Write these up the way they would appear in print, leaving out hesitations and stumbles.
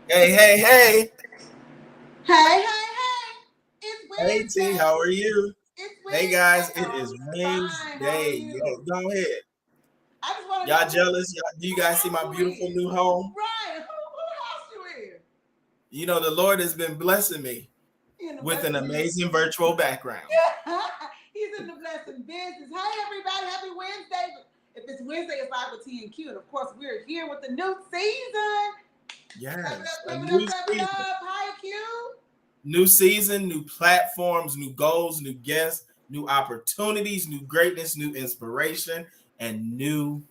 Hey, hey, hey. Hey, hey, hey! It's Hey, T, how are Wednesday. you? It's Hey, guys, Wednesday. it I'm is fine. How are Wednesday. Yo, you? go ahead. I just want to Y'all know jealous? Y'all, do you who guys see house my you beautiful in. new home? Right? Who house you in? You know, the Lord has been blessing me You in the with an blessing business. amazing virtual background. He's in the blessing business. Hey, everybody! Happy Wednesday. If it's Wednesday, it's live with T and Q, and of course, we're here with the new season. Clap it Yes, up! a Clap it up! new Clap it season. up! Hi, Q. New season, new platforms, new goals, new guests, new opportunities, new greatness, new inspiration, and new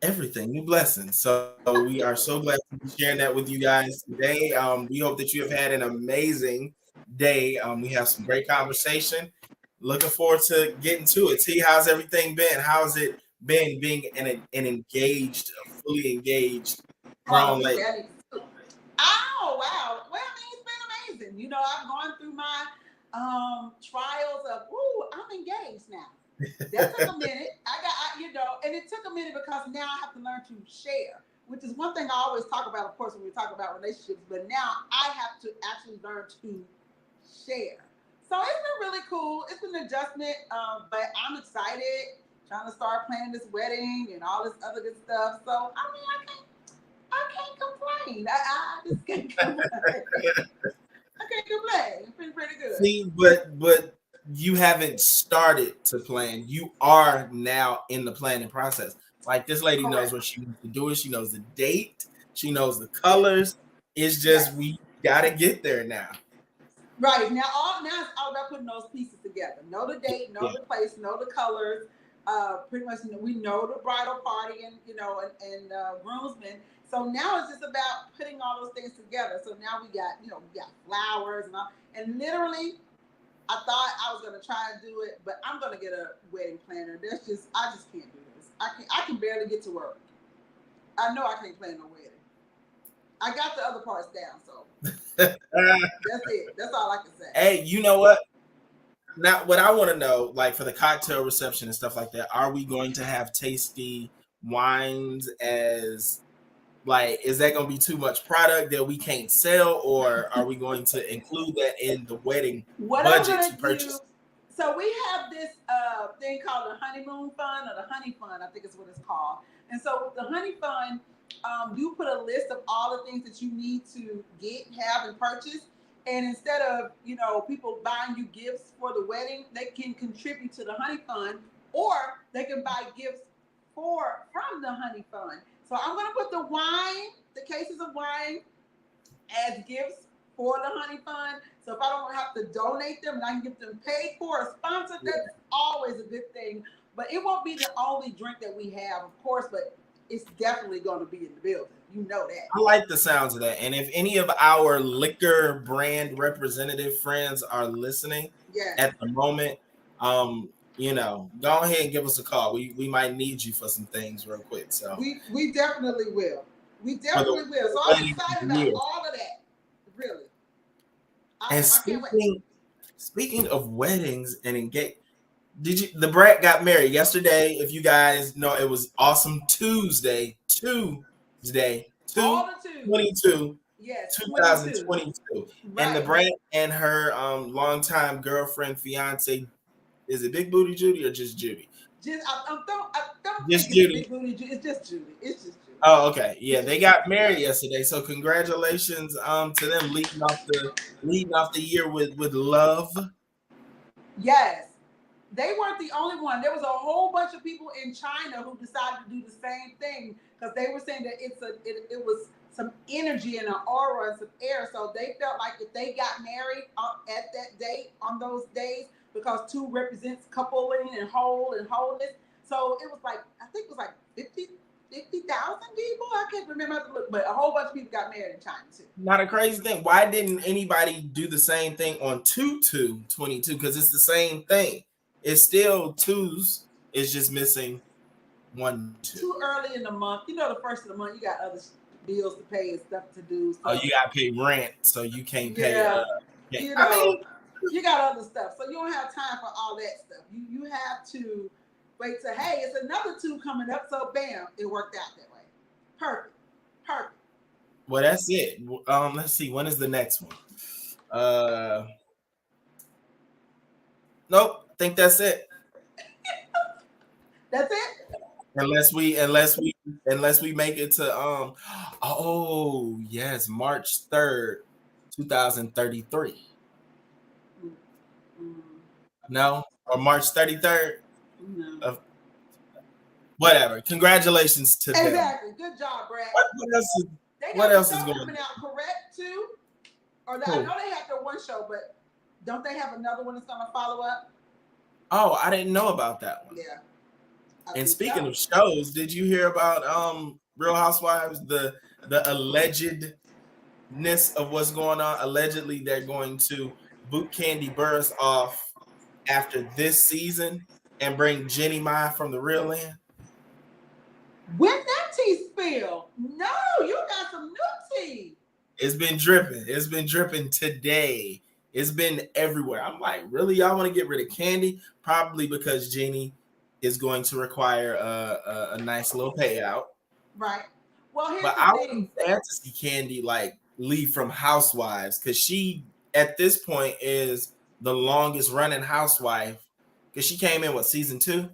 everything, new blessings. So we are so glad to be sharing that with you guys today. We hope that you have had an amazing day. We have some great conversation. Looking forward to getting to it. See, how's everything been? How's it been being an engaged, fully engaged Hold on, grown lady? I need to. Oh wow! Well, I mean, it's been amazing. I've gone through my trials of. Ooh, I'm engaged now. That took a minute. And it took a minute because now I have to learn to share, which is one thing I always talk about, of course, when we talk about relationships. But now I have to actually learn to share. So it's been really cool. It's been an adjustment, but I'm excited. Trying to start planning this wedding and all this other good stuff. So I mean, I can't complain. I just can't complain. I can't complain. It's been pretty good. See, but you haven't started to plan. You are now in the planning process. Like this lady knows Correct. what she wants to do. She knows the date. She knows the colors. It's just Yes. we gotta get there now. Right. Now it's all about putting those pieces together. Know the date, know Yeah. the place, know the colors. Pretty much we know the bridal party and groomsmen. So now it's just about putting all those things together. So now we got flowers and all, and literally I thought I was gonna try and do it, but I'm gonna get a wedding planner. I just can't do this. I can barely get to work. I know I can't plan no wedding. I got the other parts down, so that's it. That's all I can say. Hey, you know what? Now, what I want to know, like for the cocktail reception and stuff like that, are we going to have tasty wines as like, is that going to be too much product that we can't sell, or are we going to include that in the wedding What I'm budget gonna to do. purchase? So we have this thing called the honeymoon fund or the honey fund, I think is what it's called. And so the honey fund, you put a list of all the things that you need to get, have, and purchase. And instead of people buying you gifts for the wedding, they can contribute to the honey fund, or they can buy gifts from the honey fund. So I'm gonna put the cases of wine as gifts for the honey fund. So if I don't have to donate them and I can get them paid for or sponsored, that's always a good thing. But it won't be the only drink that we have, of course, but it's definitely going to be in the building. You know that. I like the sounds of that. And if any of our liquor brand representative friends are listening Yes. at the moment, go ahead and give us a call. We might need you for some things real quick. So We definitely will. We for the, definitely will. So I'm wedding of excited the about year. all of that. Really. I And am. I can't wait. speaking of weddings and engage, did you the Brat got married yesterday? If you guys know, it was awesome Tuesday, All two the twos. twenty two. Yes, 22. 2022, and the Right. Brat and her longtime girlfriend, fiance, is it Big Booty Judy or just Judy? I don't Just think it's Judy. Big Booty. It's just Judy. It's just Judy. Oh, okay. Yeah, they got married yesterday. So congratulations to them leading off the year with love. Yes. They weren't the only one. There was a whole bunch of people in China who decided to do the same thing because they were saying that it was some energy and an aura and some air. So they felt like if they got married at that date on those days, because two represents coupling and wholeness. So it was like I think it was like 50,000 people. I can't remember how to look, but a whole bunch of people got married in China too. Not a crazy thing. Why didn't anybody do the same thing on 2222? Because it's the same thing. It's still twos. It's just missing 1 2. Too early in the month. The first of the month you got other bills to pay and stuff to do. Oh, So you gotta pay rent, so you can't pay. yeah, Yeah. you I mean, know, you got other stuff. So you don't have time for all that stuff. You have to wait till hey, it's another two coming up. So bam, it worked out that way. Perfect. Perfect. Well, that's it. Let's see. When is the next one? Uh, nope. I think that's it. That's it. Unless we make it to oh yes, March 3rd, 2033. Mm, No, or March 33rd. no. Of whatever. Congratulations to them. Exactly. Good job, Brad. What else is They what got else the is show going coming on? out, correct, too? Or I Who? know they have their one show, but don't they have another one that's going to follow up? Oh, I didn't know about that one. Yeah. I And think speaking so. of shows, did you hear about Real Housewives, the allegedness of what's going on? Allegedly, they're going to boot Candy Burris off after this season and bring Jenny Mai from the real land. When that tea spill? No, you got some new tea. It's been dripping. It's been dripping today. It's been everywhere. I'm like, really? Y'all want to get rid of Candy? Probably because Jenny is going to require a nice little payout. Right. Well, here's But the I thing. would be sad to see Candy like leave from Housewives because she at this point is the longest running housewife because she came in season 2?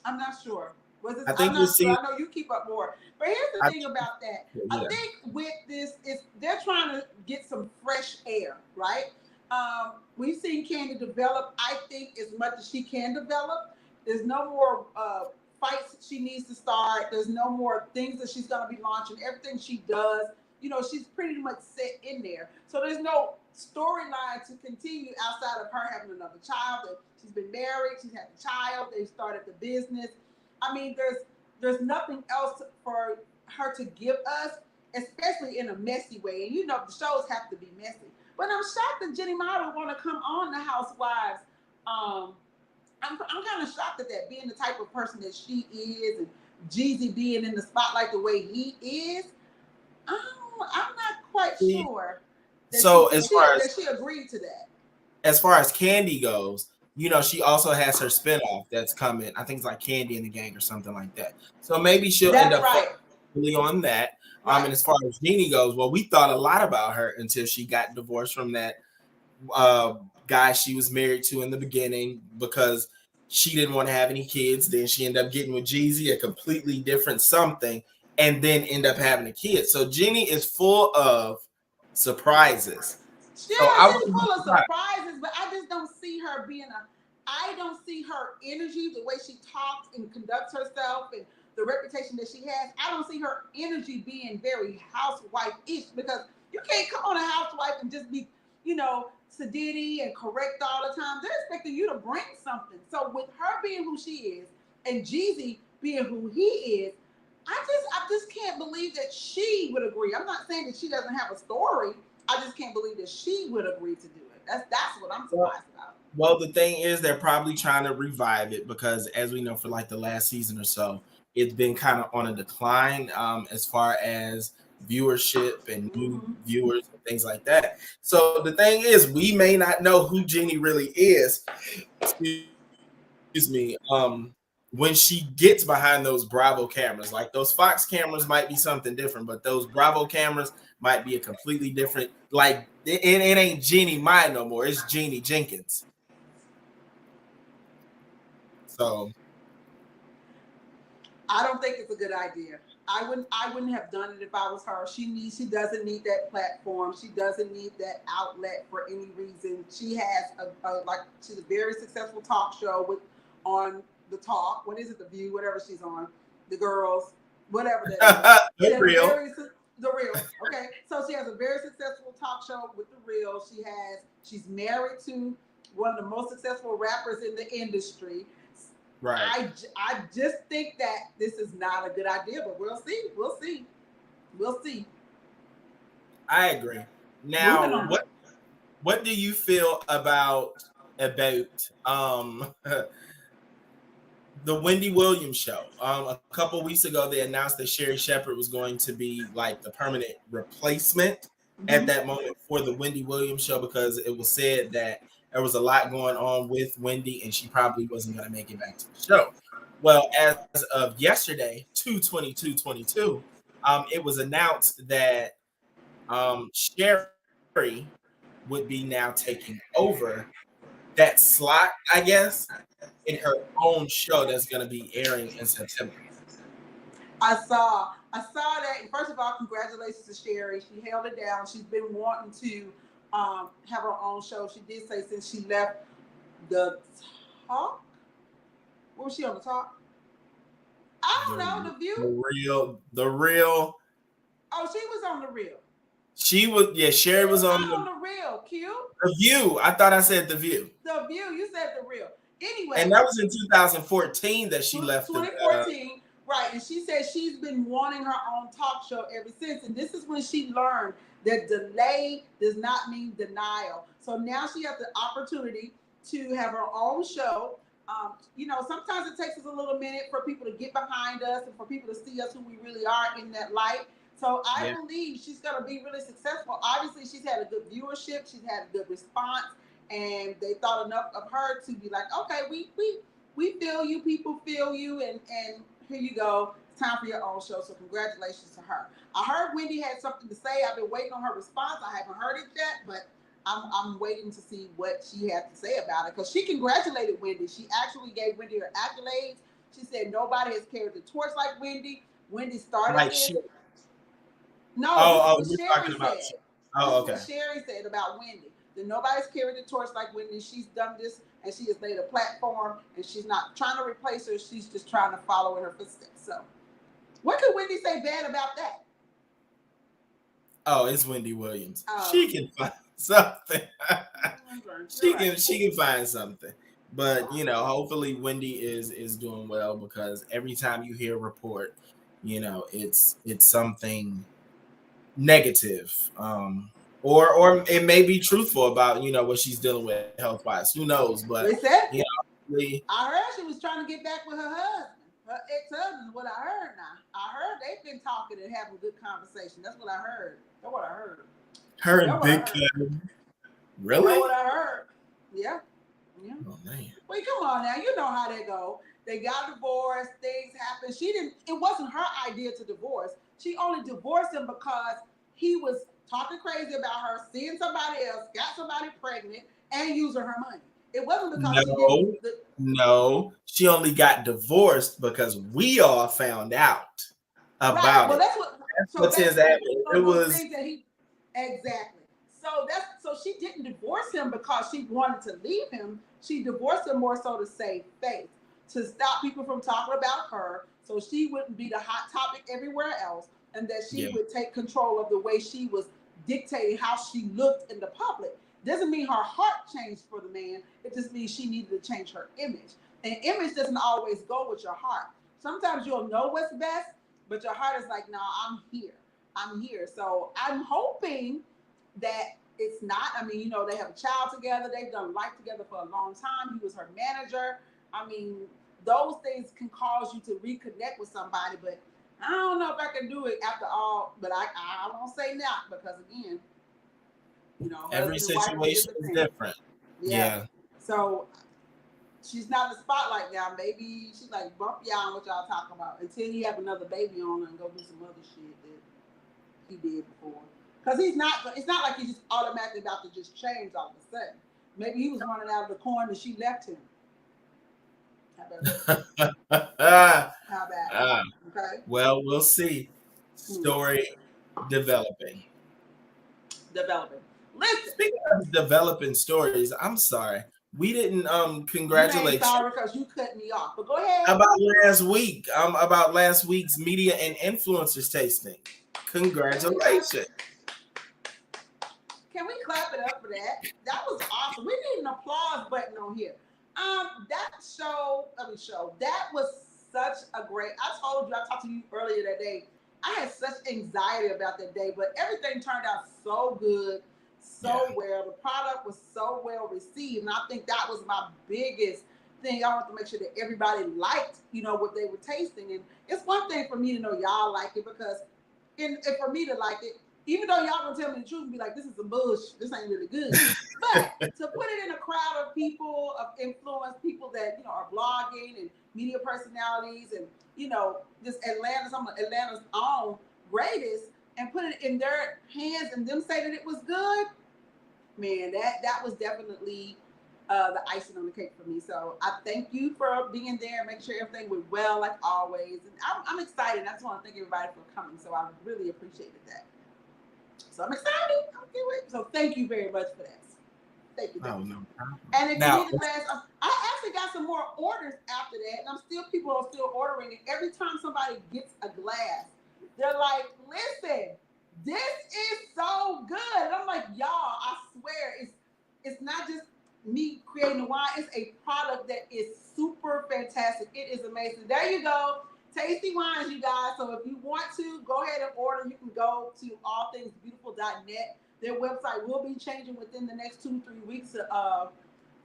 I'm not sure. Was it? I I'm think not sure. season. I know you keep up more. But here's the thing about that. Yeah. I think with this is they're trying to get some fresh air, right? We've seen Candy develop, I think, as much as she can develop. There's no more fights she needs to start. There's no more things that she's going to be launching. Everything she does, she's pretty much set in there. So there's no storyline to continue outside of her having another child. She's been married. She's had a child. They started the business. I mean, there's nothing else for her to give us, especially in a messy way. And the shows have to be messy. But I'm shocked that Jenny Mai would want to come on the Housewives. I'm kind of shocked at that, being the type of person that she is, and Jeezy being in the spotlight the way he is. I'm not quite sure that she agreed to that. As far as Candy goes, she also has her spinoff that's coming. I think it's like Candy and the Gang or something like that. So maybe she'll end up really on that. Right. And as far as Jeannie goes, well, we thought a lot about her until she got divorced from that guy she was married to in the beginning because she didn't want to have any kids. Then she ended up getting with Jeezy, a completely different something, and then end up having a kid. So Jeannie is full of surprises. She is full of surprises, but I just don't see her being I don't see her energy, the way she talks and conducts herself, and the reputation that she has. I don't see her energy being very housewife-ish, because you can't come on a housewife and just be, sedity and correct all the time. They're expecting you to bring something. So with her being who she is and Jeezy being who he is, I just can't believe that she would agree. I'm not saying that she doesn't have a story. I just can't believe that she would agree to do it. That's what I'm surprised about. Well, the thing is, they're probably trying to revive it because, as we know, for like the last season or so, it's been kind of on a decline as far as viewership and new viewers and things like that. So the thing is, we may not know who Jeannie really is. Excuse me. When she gets behind those Bravo cameras, like those Fox cameras might be something different, but those Bravo cameras might be a completely different. Like it ain't Jeannie Mai no more. It's Jeannie Jenkins. So I don't think it's a good idea. I wouldn't have done it if I was her. She doesn't need that platform. She doesn't need that outlet for any reason. She has she's a very successful talk show on The Talk. What is it? The View, whatever she's on. The Girls, whatever that is. The Real. The Real. Okay. So she has a very successful talk show with The Real. She's married to one of the most successful rappers in the industry. Right. I just think that this is not a good idea, but we'll see. I agree. Now, what do you feel about the Wendy Williams show? A couple of weeks ago, they announced that Sherri Shepherd was going to be like the permanent replacement at that moment for the Wendy Williams show, because it was said that there was a lot going on with Wendy and she probably wasn't going to make it back to the show. Well, as of yesterday, 2/22/22, it was announced that Sherry would be now taking over that slot, I guess, in her own show that's going to be airing in September. I saw that. And first of all, congratulations to Sherry. She held it down. She's been wanting to have her own show. She did say since she left the talk. What was she on the talk? I don't know. The View. The real. Oh, she was on the Real. She was, yeah. Sherry was on the Real. Q. The View. I thought I said The View. The View. You said The Real. Anyway, and that was in 2014 that she left. 2014, right? And she said she's been wanting her own talk show ever since. And this is when she learned that delay does not mean denial. So now she has the opportunity to have her own show. Sometimes it takes us a little minute for people to get behind us and for people to see us who we really are in that light. So I believe she's going to be really successful. Obviously, she's had a good viewership. She's had a good response. And they thought enough of her to be like, okay, we feel you, people feel you, and here you go. It's time for your own show. So congratulations to her. I heard Wendy had something to say. I've been waiting on her response. I haven't heard it yet, but I'm waiting to see what she had to say about it, because she congratulated Wendy. She actually gave Wendy her accolades. She said nobody has carried the torch like Wendy. Wendy started it. No, this is what Sherry said. Oh, okay. This is what Sherry said about Wendy. That nobody's carried the torch like Wendy. She's done this, and she has laid a platform, and she's not trying to replace her. She's just trying to follow in her footsteps. So, what could Wendy say bad about that? Oh, it's Wendy Williams. She can find something. She can find something. But hopefully Wendy is doing well, because every time you hear a report, it's something negative. Or it may be truthful about what she's dealing with health wise. Who knows? But they said, I heard she was trying to get back with her husband, her ex-husband. What I heard now, I heard they've been talking and having a good conversation. That's what I heard. That's what I heard. Her and Big Kevin. Really? That's what I heard. Yeah. Oh man. Well, come on now. You know how they go. They got divorced. Things happen. It wasn't her idea to divorce. She only divorced him because he was talking crazy about her, seeing somebody else, got somebody pregnant, and using her money. It wasn't because No, she only got divorced because we all found out about it. That's what's his act. It was exactly. So she didn't divorce him because she wanted to leave him. She divorced him more so to save face, to stop people from talking about her, so she wouldn't be the hot topic everywhere else, and that she would take control of the way she was dictating how she looked in the public. Doesn't mean her heart changed for the man. It just means she needed to change her image. And image doesn't always go with your heart. Sometimes you'll know what's best, but your heart is like, no, I'm here. I'm here. So I'm hoping that it's not. I mean, they have a child together. They've done life together for a long time. He was her manager. I mean, those things can cause you to reconnect with somebody, but I don't know if I can do it after all. But I won't say not, because again, every situation is different. Yeah. So she's not in the spotlight now. Maybe she's like, bump y'all on what y'all talking about until he have another baby on her and go do some other shit that he did before. Because it's not like he's just automatically about to just change all of a sudden. Maybe he was running out of the corn and she left him. How about okay. Well, we'll see. Story developing. Listen. Speaking of developing stories, I'm sorry. We didn't congratulate you. Sorry, because you cut me off. But go ahead. About last week's media and influencers tasting. Congratulations. Can we clap it up for that? That was awesome. We need an applause button on here. That was such a great. I talked to you earlier that day. I had such anxiety about that day, but everything turned out so good, well. The product was so well received, and I think that was my biggest thing. I wanted to make sure that everybody liked, what they were tasting. And it's one thing for me to know y'all like it, because, and for me to like it, even though y'all gonna tell me the truth and be like, this is some bullshit, this ain't really good. But to put it in a crowd of people, of influence, people that, are blogging and media personalities and, just Atlanta's own greatest, and put it in their hands and them say that it was good, man, that was definitely the icing on the cake for me. So I thank you for being there, make sure everything went well like always. And I'm excited. I just want to thank everybody for coming. So I really appreciated that. So I'm excited. I can't wait. So thank you very much for that. Thank you. Oh, no. And if Now- you need the glass, I actually got some more orders after that, and people are still ordering. And every time somebody gets a glass, they're like, "Listen, this is so good." And I'm like, "Y'all, I swear, it's not just me creating the wine. It's a product that is super fantastic. It is amazing." There you go. Tasty Wines, you guys. So if you want to, go ahead and order. You can go to allthingsbeautiful.net. Their website will be changing within the next 2 to 3 weeks to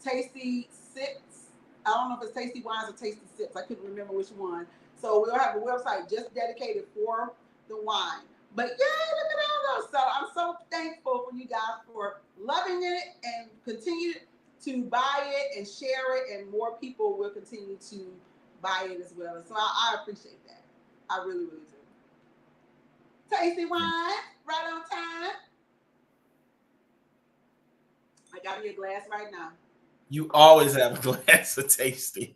Tasty Sips. I don't know if it's Tasty Wines or Tasty Sips. I couldn't remember which one. So we'll have a website just dedicated for the wine. But yeah, look at all those. So I'm so thankful for you guys for loving it and continue to buy it and share it, and more people will continue to buy it as well. And so I appreciate that. I really, really do. Tasty Wine, right on time. I got me a glass right now. You always have a glass of Tasty.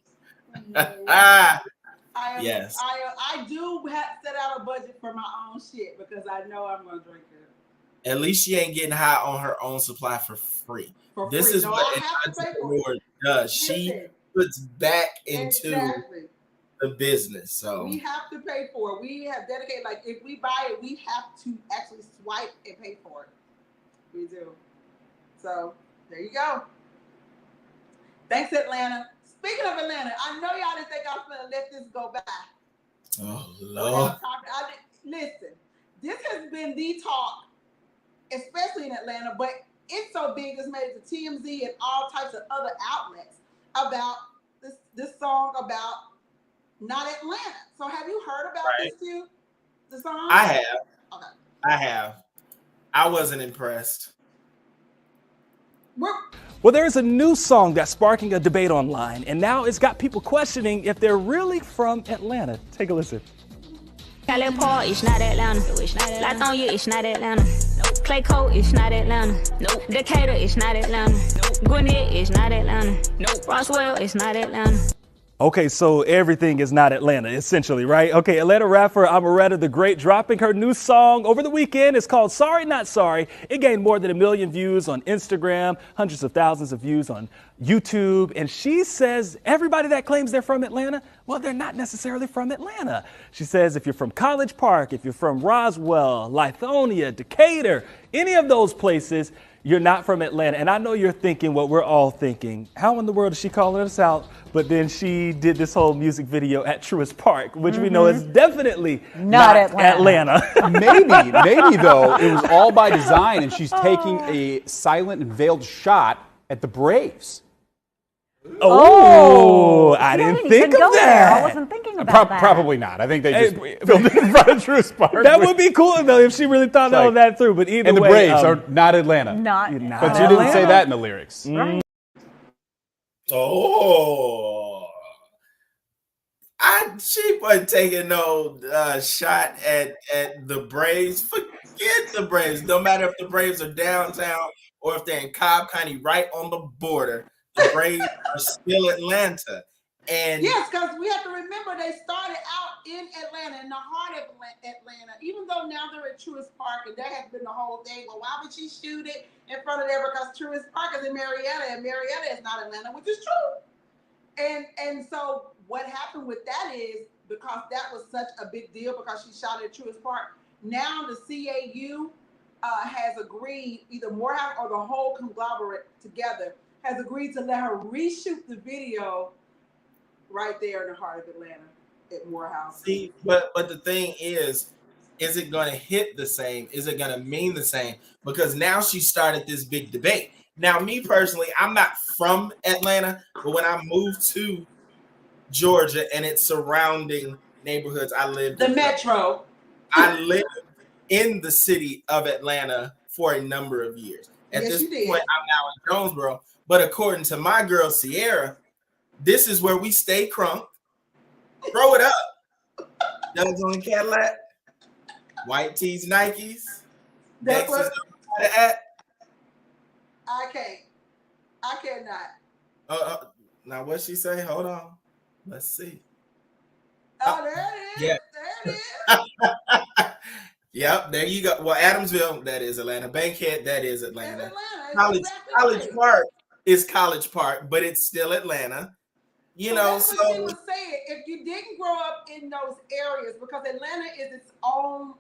Yes. I do have to set out a budget for my own shit because I know I'm gonna drink it. At least she ain't getting high on her own supply for free. This is what an entrepreneur does. She puts back into the business. So we have to pay for it. We have dedicated, like, if we buy it, we have to actually swipe and pay for it. We do. So there you go. Thanks, Atlanta. Speaking of Atlanta, I know y'all didn't think I was gonna let this go by. Oh Lord. Listen, this has been the talk, especially in Atlanta, but it's so big it's made it to TMZ and all types of other outlets about this song about Not Atlanta. So have you heard about this too? The song? I have. Okay. I have. I wasn't impressed. Well, there's a new song that's sparking a debate online, and now it's got people questioning if they're really from Atlanta. Take a listen. Cali Paul, it's not Atlanta. Latonia, it's not Atlanta. Clayco, it's not Atlanta. Decatur, it's not Atlanta. Gwinnett, it's not Atlanta. Roswell, it's not Atlanta. Okay, so everything is not Atlanta, essentially, right? Okay, Atlanta rapper Amaretta the Great dropping her new song over the weekend. It's called Sorry Not Sorry. It gained more than 1 million views on Instagram, hundreds of thousands of views on YouTube. And she says everybody that claims they're from Atlanta, well, they're not necessarily from Atlanta. She says if you're from College Park, if you're from Roswell, Lithonia, Decatur, any of those places, you're not from Atlanta. And I know you're thinking what we're all thinking. How in the world is she calling us out? But then she did this whole music video at Truist Park, which we know is definitely not Atlanta. Maybe though, it was all by design, and she's taking a silent and veiled shot at the Braves. Oh, I didn't think of that. There. I wasn't thinking about that. Probably not. I think they just filmed it in front of Truist Park. That would be cool though if she really thought all that through. But either way, and the Braves are not Atlanta. Not but you didn't say that in the lyrics. Right. Oh, she wasn't taking no shot at the Braves. Forget the Braves. No matter if the Braves are downtown or if they're in Cobb County, right on the border. The Braves are still Atlanta. And yes, because we have to remember they started out in Atlanta, in the heart of Atlanta, even though now they're at Truist Park, and that has been the whole thing. Well, why would she shoot it in front of there? Because Truist Park is in Marietta, and Marietta is not Atlanta, which is true. And so what happened with that is, because that was such a big deal, because she shot it at Truist Park, now the CAU has agreed, either Morehouse or the whole conglomerate together, has agreed to let her reshoot the video right there in the heart of Atlanta at Morehouse. See, but the thing is it going to hit the same? Is it going to mean the same? Because now she started this big debate. Now, me personally, I'm not from Atlanta, but when I moved to Georgia and its surrounding neighborhoods, I lived the metro. I lived in the city of Atlanta for a number of years. At this point, I'm now in Jonesboro. But according to my girl Sierra, this is where we stay crunk. Throw it up. Doug's on Cadillac. White tees, Nikes. That's Next is what at. I can't. I cannot. Now what she say? Hold on. Let's see. Oh, there it is. Yeah. There it is. Yep, there you go. Well, Adamsville, that is Atlanta. Bankhead, that is Atlanta. It's College, exactly College right. Park is College Park, but it's still Atlanta. You know, that's what she was saying. If you didn't grow up in those areas, because Atlanta is its own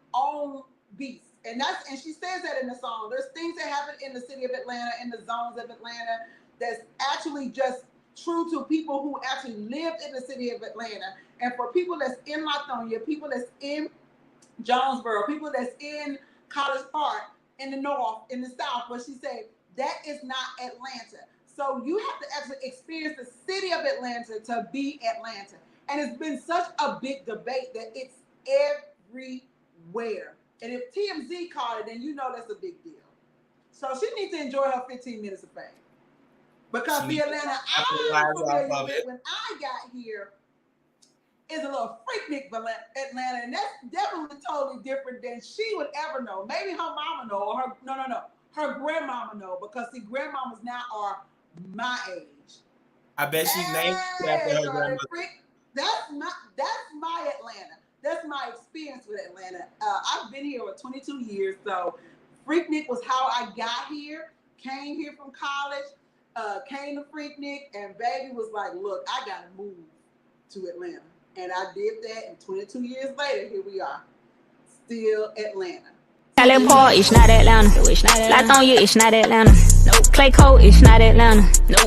beast, and she says that in the song. There's things that happen in the city of Atlanta, in the zones of Atlanta, that's actually just true to people who actually lived in the city of Atlanta. And for people that's in Lithonia, people that's in Jonesboro, people that's in College Park, in the north, in the south, but she said that is not Atlanta. So you have to actually experience the city of Atlanta to be Atlanta. And it's been such a big debate that it's everywhere. And if TMZ caught it, then you know that's a big deal. So she needs to enjoy her 15 minutes of fame. Because the Atlanta I'm familiar with when I got here is a little freaknik Atlanta, and that's definitely totally different than she would ever know. Maybe her mama know, or her grandmama know, because see, grandmamas now are my age. I bet she's named after her grandmother. That's my Atlanta. That's my experience with Atlanta. I've been here for 22 years, so Freaknik was how I got here. Came here from college, came to Freaknik, and baby was like, look, I gotta move to Atlanta. And I did that, and 22 years later, here we are, still Atlanta. Calais Park, it's not Atlanta. Lithonia, it's not Atlanta. Clay Coat, it's not Atlanta.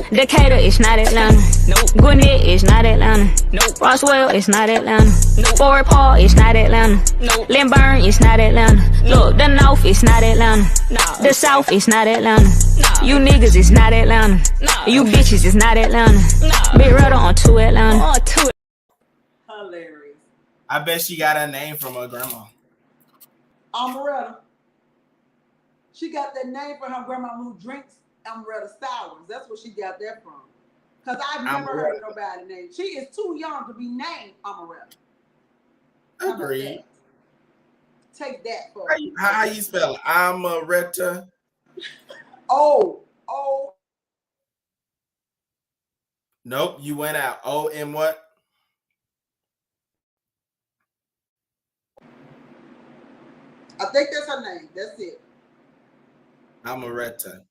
Decatur, it's not Atlanta. Gwinnett, it's not Atlanta. Roswell, it's not Atlanta. Fort Park, it's not Atlanta. Lynburn, it's not Atlanta. Look, the North, it's not Atlanta. The South, it's not Atlanta. You niggas, it's not Atlanta. You bitches, it's not Atlanta. Big Rudder on to Atlanta. Hilarious. I bet she got her name from her grandma. Amaretta. She got that name from her grandma who drinks Amaretta sours. That's where she got that from. Because I've never heard nobody named. She is too young to be named Amaretta. Agreed. Take that for how you spell it? Amaretta. Oh. Nope, you went out. O and what? I think that's her name. That's it. Amaretta.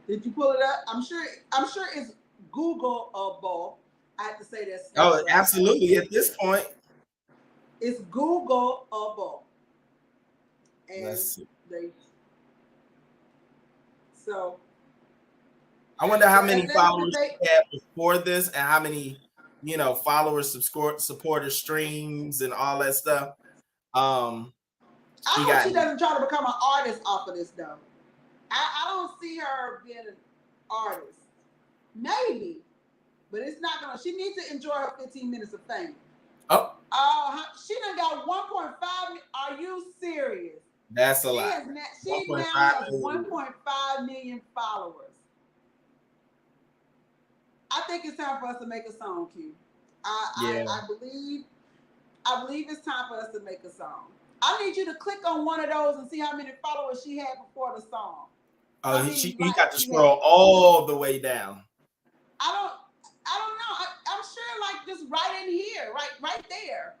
Did you pull it up? I'm sure it's Googleable. I have to say that. Oh, absolutely. At this point, it's Googleable. And let's see. So I wonder how many followers she had before this, and how many, followers, supporters, streams, and all that stuff. I hope she doesn't try to become an artist off of this, though. I don't see her being an artist. Maybe, but it's not gonna. She needs to enjoy her 15 minutes of fame. Oh. She done got 1.5. Are you serious? That's a lot. She now has 1.5 million followers. I think it's time for us to make a song, Q. I believe it's time for us to make a song. I need you to click on one of those and see how many followers she had before the song. Oh, he got to scroll all the way down. I don't know. I'm sure, like, just right in here, right there.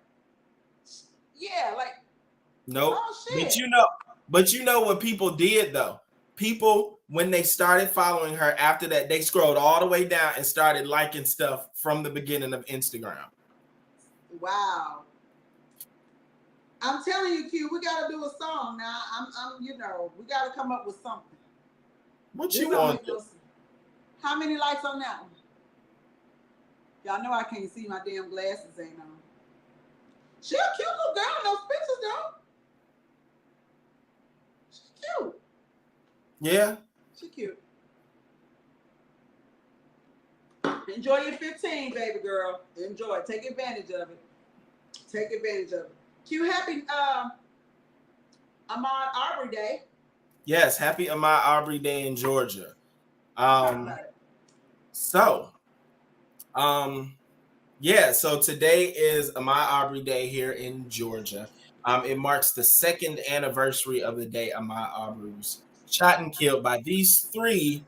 Yeah, like. Nope. Oh, shit. But you know what people did though? People, when they started following her after that, they scrolled all the way down and started liking stuff from the beginning of Instagram. Wow. I'm telling you, Q, we gotta do a song now. We gotta come up with something. What you want? How many likes on that one? Y'all know I can't see, my damn glasses ain't on. She a cute little girl in those pictures, though. She's cute. Yeah. She's cute. Enjoy your 15, baby girl. Enjoy. Take advantage of it. Take advantage of it. Q, happy Ahmaud Arbery Day. Yes, happy Ahmaud Arbery Day in Georgia. So today is Ahmaud Arbery Day here in Georgia. It marks the 2nd anniversary of the day Ahmaud Arbery was shot and killed by these 3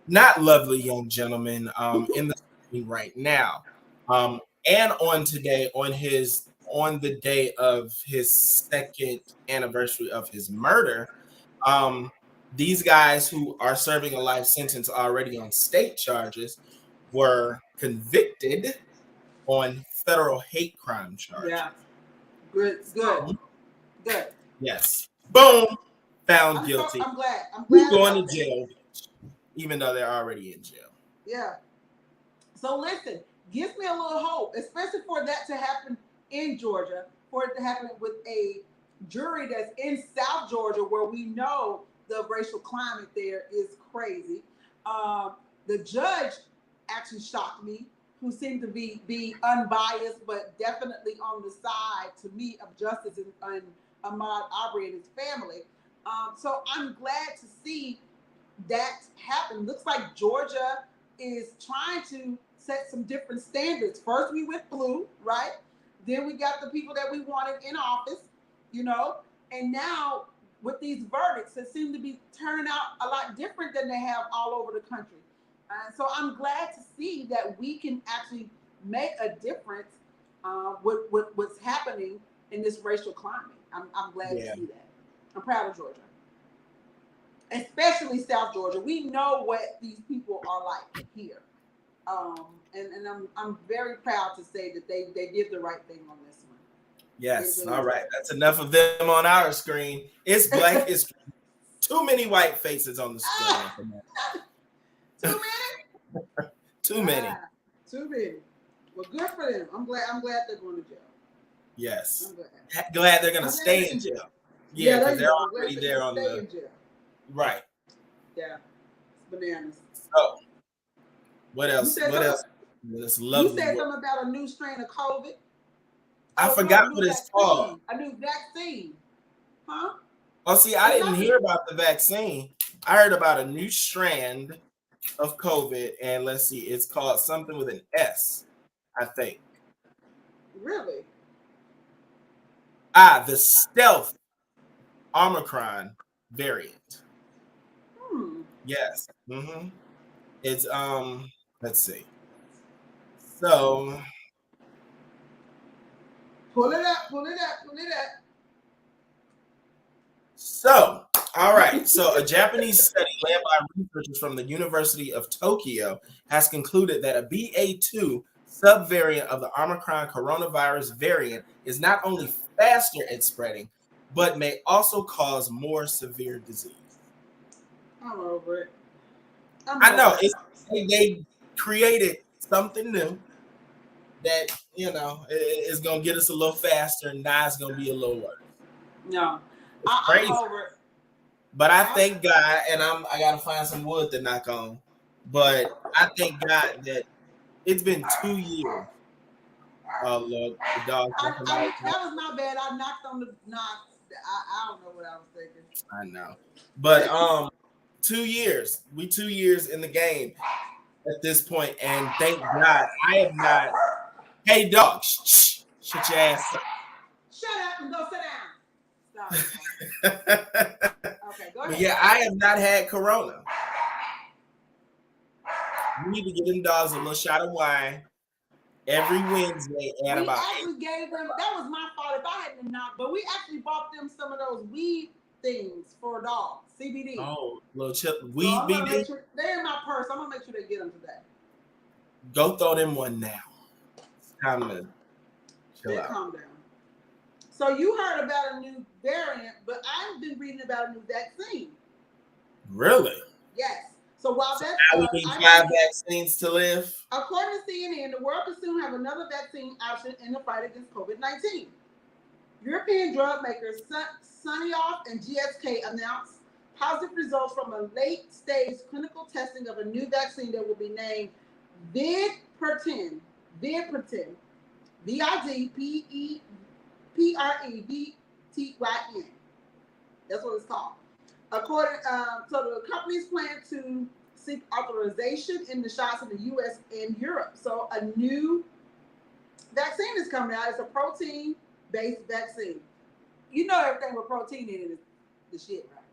not lovely young gentlemen in the screen right now. And on the day of his 2nd anniversary of his murder, these guys who are serving a life sentence already on state charges were convicted on federal hate crime charges. Yeah. Good. Yes. Boom. Found guilty. I'm glad. Who's going to jail, even though they're already in jail. Yeah. So listen, gives me a little hope, especially for that to happen in Georgia, for it to happen with a jury that's in South Georgia, where we know the racial climate there is crazy. The judge actually shocked me, who seemed to be unbiased, but definitely on the side, to me, of justice and Ahmaud Arbery and his family. So I'm glad to see that happen. Looks like Georgia is trying to set some different standards. First, we went blue, right? Then we got the people that we wanted in office, and now with these verdicts, it seems to be turning out a lot different than they have all over the country. So I'm glad to see that we can actually make a difference with what's happening in this racial climate. I'm glad to see that. I'm proud of Georgia, especially South Georgia. We know what these people are like here, and I'm very proud to say that they did the right thing on this one. Yes. All right. That's enough of them on our screen. It's Black History. Too many white faces on the screen. Too many? Too many. Too many. Well, good for them. I'm glad they're going to jail. Yes. I'm glad they're going to stay in jail. Yeah, because they're already there on the. Right. Yeah. It's bananas. So, what else? This lovely. You said something about a new strain of COVID. I forgot what it's called. A new vaccine. Huh? Oh, see, I didn't hear about the vaccine. I heard about a new strand of COVID, and let's see, it's called something with an S, I think. Really? The stealth Omicron variant. Yes. Mm-hmm. It's let's see. So pull it up. So, all right. So, a Japanese study led by researchers from the University of Tokyo has concluded that a BA.2 subvariant of the Omicron coronavirus variant is not only faster at spreading, but may also cause more severe disease. I'm over it. I know. They created something new that, is going to get us a little faster, and now it's going to be a little worse. No. Crazy. I'm over it. But I thank God, and I gotta find some wood to knock on. But I thank God that it's been 2 years. Oh Lord, the dog. That was my bad. I knocked on the knock. I don't know what I was thinking. I know, but 2 years. We 2 years in the game at this point, and thank God I have not. Hey, dog, shut your ass up. Shut up and go sit down. Okay, go ahead. But yeah, I have not had corona. We need to get them dogs a little shot of wine every Wednesday at about. We actually gave them. That was my fault if I hadn't knocked. But we actually bought them some of those weed things for dogs, CBD. Oh, little chip weed so BD. They're in my purse. I'm gonna make sure they get them today. Go throw them one now. It's time to chill out. Calm down. So you heard about a new variant, but I've been reading about a new vaccine. Really? Yes. So while that's we need 5 vaccines to live. According to CNN, the world could soon have another vaccine option in the fight against COVID-19. European drug makers Sinovac and GSK announced positive results from a late-stage clinical testing of a new vaccine that will be named Vidpertin. VIDPREVTYN. That's what it's called. According, so the companies plan to seek authorization in the shots in the U.S. and Europe. So a new vaccine is coming out. It's a protein-based vaccine. you know everything with protein in it is the shit, right?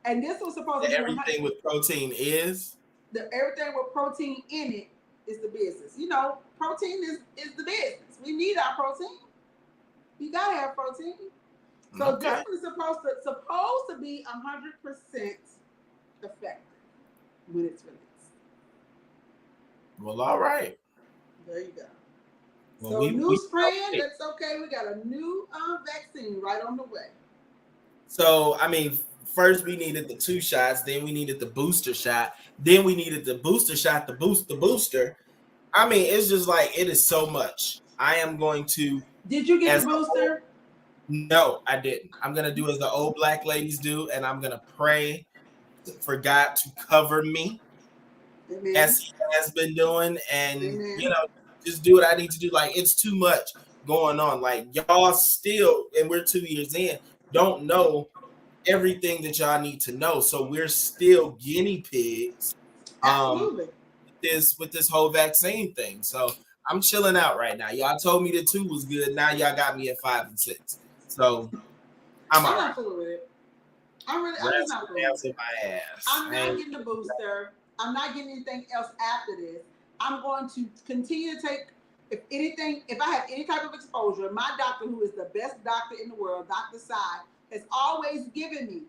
And this was supposed to be everything with protein is everything with protein in it is the business. You know, protein is the business. We need our protein. You gotta have protein. So this is supposed to be 100% effective when it's released. Well, all right. There you go. Well, So new strand, that's okay. We got a new vaccine right on the way. So, I mean, first we needed the 2 shots, then we needed the booster shot, then we needed the booster shot to boost the booster. I mean, it's just like, it is so much. I am going to. Did you get the booster? No, I didn't. I'm going to do as the old black ladies do, and I'm going to pray for God to cover me. Amen. As he has been doing, and you know, just do what I need to do. Like, it's too much going on. Like, y'all still, and we're 2 years in, don't know everything that y'all need to know. So we're still guinea pigs with this whole vaccine thing. So I'm chilling out right now. Y'all told me that 2 was good. Now y'all got me at 5 and 6. So I'm all not fooling with it. I'm just not fooling with it. My ass. I'm not getting the booster. I'm not getting anything else after this. I'm going to continue to take, if I have any type of exposure, my doctor, who is the best doctor in the world, Dr. Sai, has always given me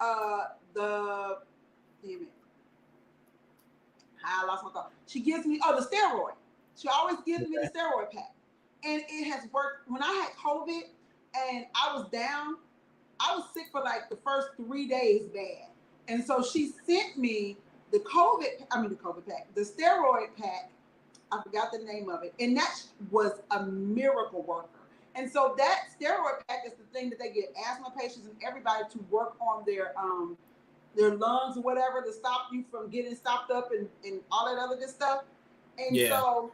I lost my thought. She gives me, the steroid. She always gives me the steroid pack. And it has worked. When I had COVID and I was down, I was sick for like the first 3 days bad. And so she sent me the COVID pack, the steroid pack. I forgot the name of it. And that was a miracle worker. And so that steroid pack is the thing that they get asthma patients and everybody to work on their lungs or whatever to stop you from getting stopped up and all that other good stuff. And so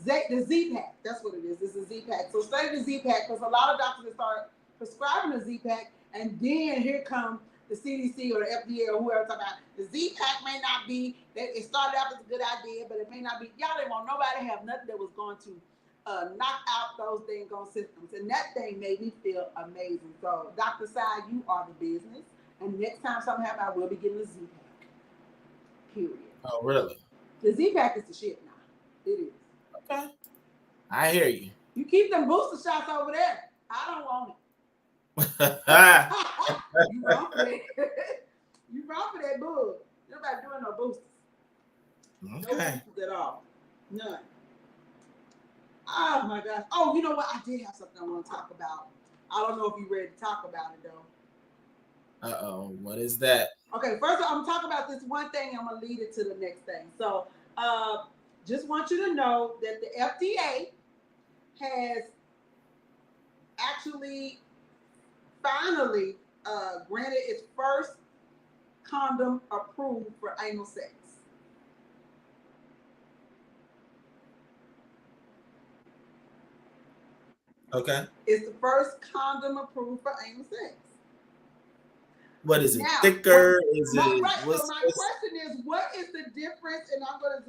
the Z-Pack, that's what it is. It's a Z-Pack. So study the Z-Pack because a lot of doctors start prescribing the Z-Pack, and then here come the CDC or the FDA or whoever talking about the Z-Pack may not be, it started out as a good idea, but it may not be. Y'all didn't want nobody to have nothing that was going to knock out those dang on systems. And that thing made me feel amazing. So Dr. Sai, you are the business. And next time something happens, I will be getting the Z-Pack. Period. Oh, really? The Z-Pack is the shit now. It is. Okay. I hear you. You keep them booster shots over there. I don't want it. You wrong for that. You wrong for that bug. Nobody doing no boosters. Okay. No boosters at all. None. Oh my gosh. Oh, you know what? I did have something I want to talk about. I don't know if you're ready to talk about it though. Uh-oh. What is that? Okay, first I'm gonna talk about this one thing. I'm gonna lead it to the next thing. So just want you to know that the FDA has actually finally granted its first condom approved for anal sex. Okay. It's the first condom approved for anal sex. What is it? Now, thicker? So my question is, what is the difference? And I'm going to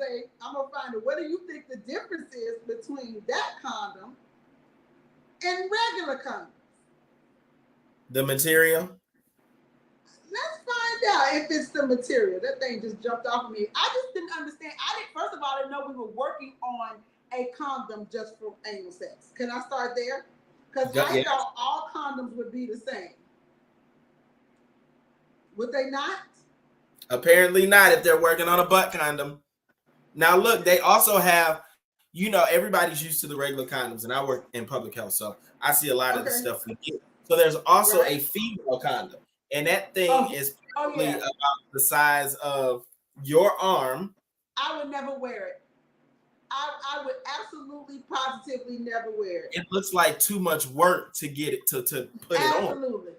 find it. What do you think the difference is between that condom and regular condoms? The material? Let's find out if it's the material. That thing just jumped off of me. I just didn't understand. First of all, I didn't know we were working on a condom just for anal sex. Can I start there? Because I thought all condoms would be the same. Would they not? Apparently not if they're working on a butt condom. Now, look, they also have, everybody's used to the regular condoms, and I work in public health, so I see a lot of the stuff we get. So there's also a female condom, and that thing is probably about the size of your arm. I would never wear it. I would absolutely, positively never wear it. It looks like too much work to get it to put it on. Absolutely.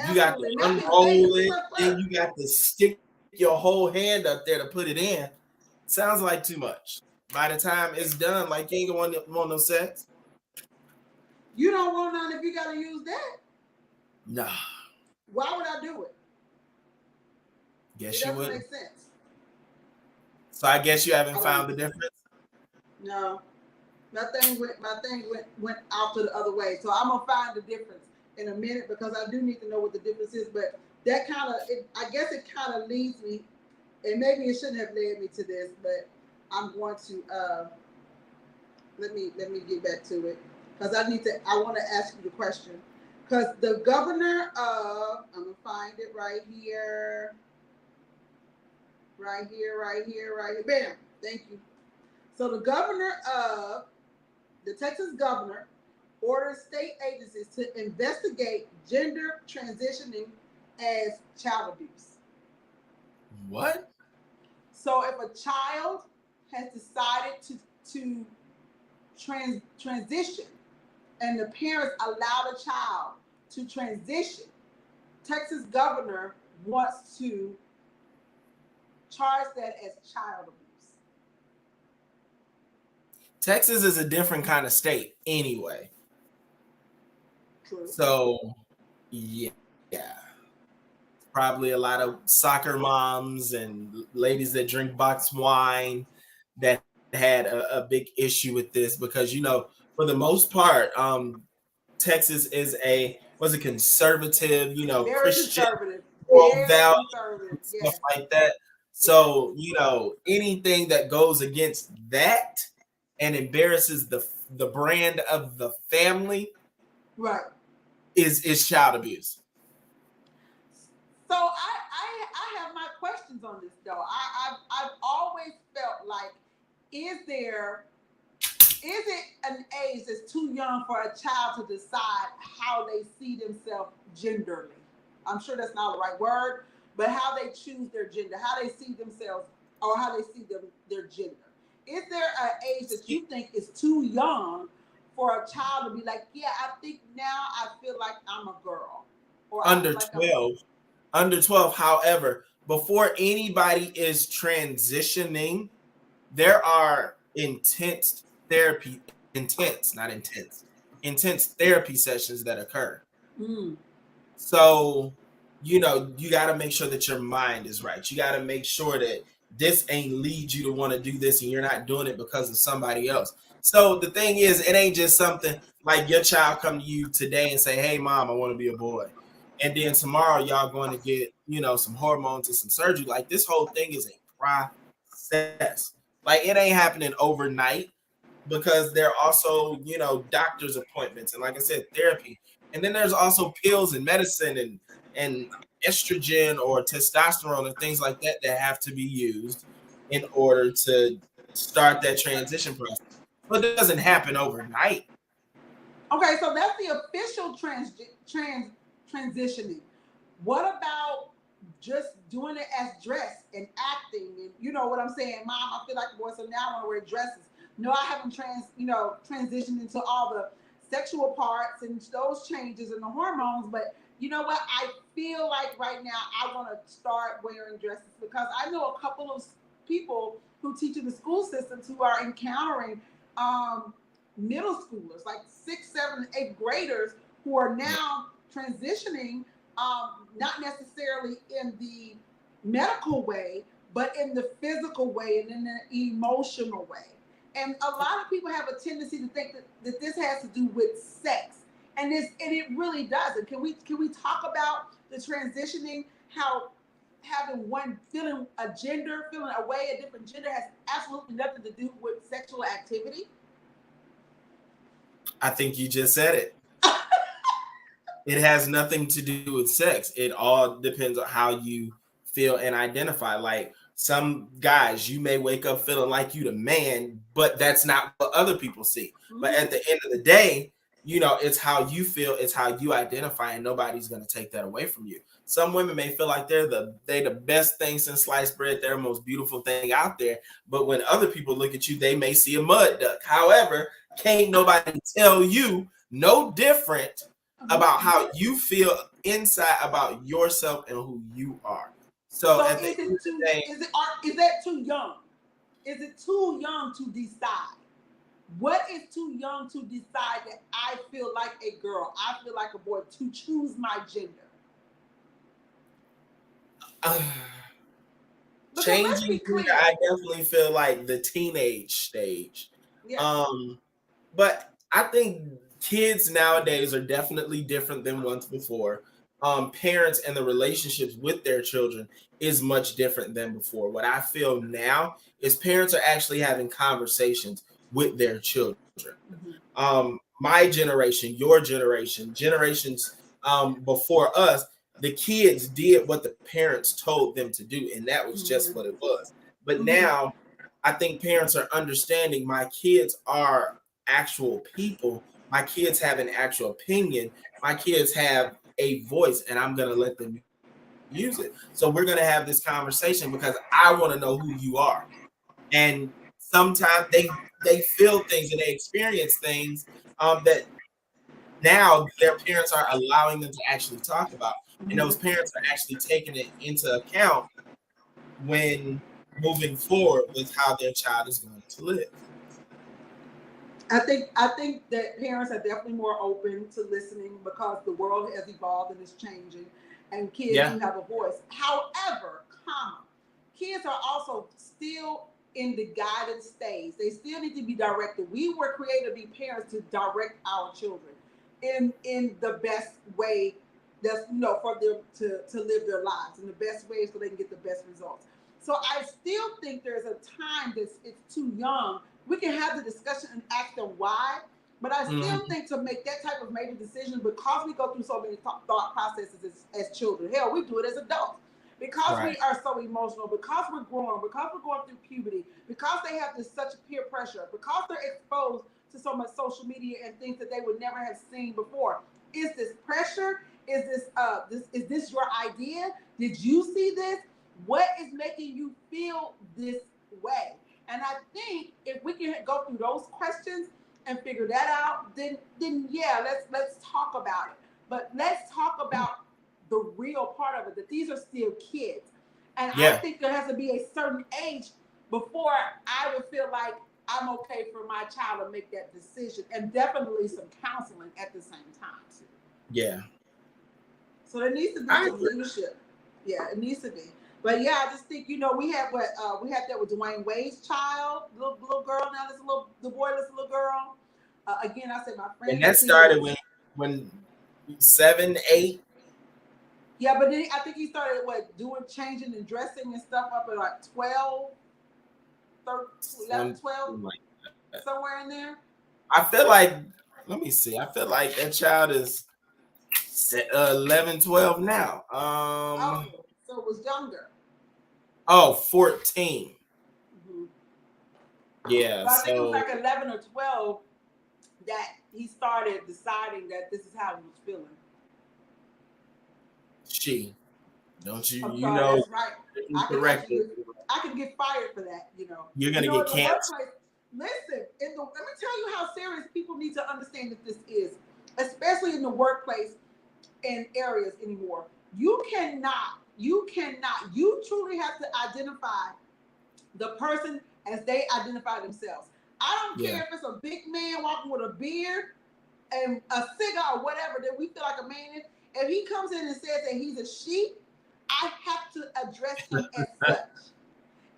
You got to unroll it, then you got to stick your whole hand up there to put it in. Sounds like too much. By the time it's done, like you ain't gonna want no sex. You don't want none if you gotta use that. Nah. Why would I do it? Guess you wouldn't. Make sense. So I guess you haven't found the difference. No. My thing went out to the other way. So I'm gonna find the difference. in a minute because I do need to know what the difference is. But that I guess it kind of leads me, and maybe it shouldn't have led me to this, but I'm going to let me get back to it because I want to ask you the question because the governor of, I'm gonna find it right here, bam, thank you. So the Texas governor orders state agencies to investigate gender transitioning as child abuse. What? So if a child has decided to transition and the parents allow the child to transition, Texas governor wants to charge that as child abuse. Texas is a different kind of state anyway. True. So, yeah. Probably a lot of soccer moms and ladies that drink boxed wine that had a big issue with this because, for the most part, Texas is a conservative, very Christian conservative, values, stuff like that. So, anything that goes against that and embarrasses the brand of the family, right, is child abuse. So I have my questions on this though. I've always felt like, is it an age that's too young for a child to decide how they see themselves genderly? I'm sure that's not the right word, but how they choose their gender, how they see themselves, or how they see their gender. Is there an age that you think is too young for a child to be like, yeah, I think now I feel like I'm a girl? Or under 12. Under 12. However, before anybody is transitioning, there are intense therapy sessions that occur. So, you got to make sure that your mind is right. You got to make sure that this ain't lead you to want to do this and you're not doing it because of somebody else. So the thing is, it ain't just something like your child come to you today and say, hey, mom, I want to be a boy. And then tomorrow y'all going to get, some hormones and some surgery. Like this whole thing is a process. Like it ain't happening overnight because there are also, doctor's appointments. And like I said, therapy. And then there's also pills and medicine and estrogen or testosterone and things like that have to be used in order to start that transition process. But it doesn't happen overnight. Okay, so that's the official transitioning. What about just doing it as dress and acting? And you know what I'm saying, Mom, I feel like a boy, so now I want to wear dresses. No, I haven't transitioned into all the sexual parts and those changes and the hormones, but you know what? I feel like right now I want to start wearing dresses because I know a couple of people who teach in the school systems who are encountering middle schoolers, like 6th, 7th, 8th graders who are now transitioning, not necessarily in the medical way, but in the physical way and in the emotional way. And a lot of people have a tendency to think that this has to do with sex. And it really doesn't. Can we talk about the transitioning, how having feeling a different gender has absolutely nothing to do with sexual activity? I think you just said it. It has nothing to do with sex. It all depends on how you feel and identify. Like some guys, you may wake up feeling like you the man, but that's not what other people see. Mm-hmm. But at the end of the day, it's how you feel, it's how you identify, and nobody's going to take that away from you. Some women may feel like they're the best thing since sliced bread, they're the most beautiful thing out there. But when other people look at you, they may see a mud duck. However, can't nobody tell you no different about how you feel inside about yourself and who you are. So at the end of the day, is that too young? Is it too young to decide? What is too young to decide that I feel like a girl, I feel like a boy, to choose my gender? Changing gender, I definitely feel like the teenage stage. Yeah. But I think kids nowadays are definitely different than once before. Parents and the relationships with their children is much different than before. What I feel now is parents are actually having conversations with their children. My generation, your generation, generations before us, the kids did what the parents told them to do, and that was just what it was. But now I think parents are understanding my kids are actual people. My kids have an actual opinion. My kids have a voice, and I'm going to let them use it. So we're going to have this conversation because I want to know who you are. And sometimes they feel things and they experience things that now their parents are allowing them to actually talk about. And those parents are actually taking it into account when moving forward with how their child is going to live. I think that parents are definitely more open to listening because the world has evolved and is changing, and kids do have a voice. However, kids are also still in the guidance stage. They still need to be directed. We were created to be parents to direct our children in the best way that's for them to live their lives in the best way so they can get the best results. So I still think there's a time it's too young. We can have the discussion and ask them why, but I still think to make that type of major decision, because we go through so many thought processes as children. Hell, we do it as adults. Because we are so emotional, because we're growing, because we're going through puberty, because they have such peer pressure, because they're exposed to so much social media and things that they would never have seen before. Is this pressure? Is this your idea? Did you see this? What is making you feel this way? And I think if we can go through those questions and figure that out, then let's talk about it. But let's talk about the real part of it, that these are still kids. And I think there has to be a certain age before I would feel like I'm okay for my child to make that decision, and definitely some counseling at the same time too. Yeah. So there needs to be some leadership. Yeah, it needs to be. But yeah, I just think we had that with Dwayne Wade's child, little girl. Now this the boyless little girl. Again, I said my friend. And that started when 7, 8. Yeah, but then I think he started changing and dressing and stuff up at like 12, 13, 11, 12, somewhere in there. I feel like, let me see. I feel like that child is 11, 12 now. So it was younger. 14. Yeah. But I think it was like 11 or 12 that he started deciding that this is how he was feeling. That's right. I can get fired for that. You're gonna get canceled. Listen, let me tell you how serious people need to understand that this is, especially in the workplace and areas anymore. You truly have to identify the person as they identify themselves. I don't care if it's a big man walking with a beard and a cigar or whatever that we feel like a man is. If he comes in and says that he's a she, I have to address him as such.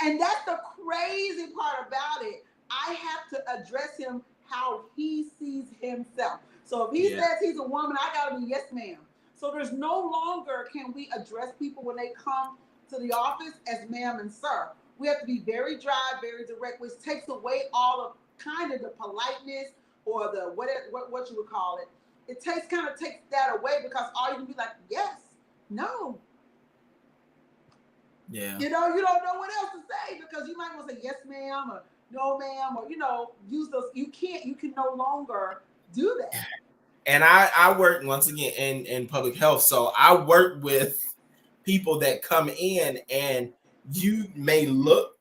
And that's the crazy part about it. I have to address him how he sees himself. So if he says he's a woman, I gotta be yes, ma'am. So there's no longer can we address people when they come to the office as ma'am and sir. We have to be very dry, very direct, which takes away all of kind of the politeness or the what you would call it. It takes that away because all you can be like, yes, no. Yeah. You don't know what else to say because you might want to say yes, ma'am, or no, ma'am, or use those. You can no longer do that. And I work once again in public health, so I work with people that come in, and you may look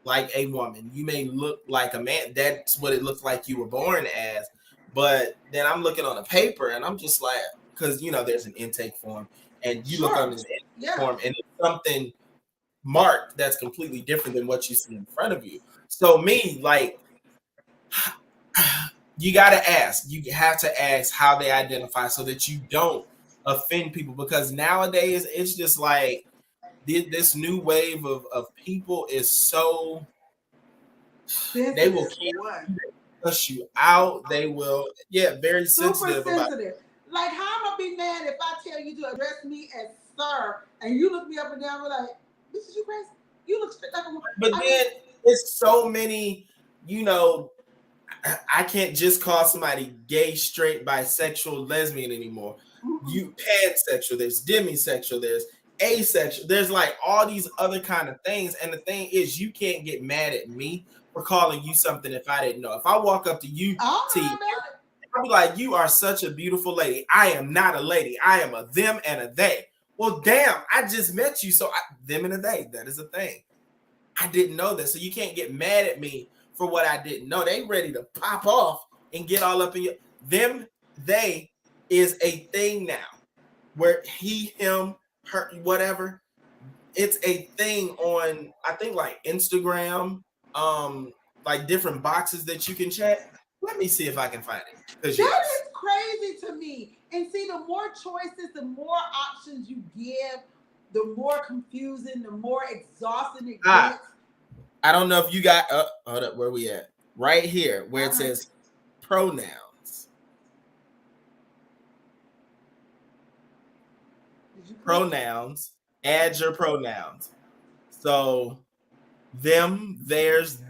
like a woman, you may look like a man. That's what it looks like you were born as. But then I'm looking on a paper, and I'm just like, because there's an intake form, and you look on this intake form, and it's something marked that's completely different than what you see in front of you. So me, like, you got to ask. You have to ask how they identify so that you don't offend people, because nowadays it's just like this new wave of people is so they will cuss you out. They will, very Super sensitive about. Like, how am I be mad if I tell you to address me as sir, and you look me up and down, we're like, this is you crazy? You look straight like a woman. But then it's so many, I can't just call somebody gay, straight, bisexual, lesbian anymore. Mm-hmm. You pansexual, there's demisexual, there's asexual, there's like all these other kind of things. And the thing is, you can't get mad at me for calling you something if I didn't know. If I walk up to you, I'll be like, you are such a beautiful lady. I am not a lady. I am a them and a they. Well, damn, I just met you. So them and a they, that is a thing. I didn't know this. So you can't get mad at me for what I didn't know. They ready to pop off and get all up in your them, they is a thing now. Where he, him, her, whatever. It's a thing on, I think, like Instagram, like different boxes that you can check. Let me see if I can find it. That is crazy to me. And see, the more choices, the more options you give, the more confusing, the more exhausting it gets. I don't know if you got, hold up, where we at? Right here, where it says pronouns. Pronouns, add your pronouns. So them, there's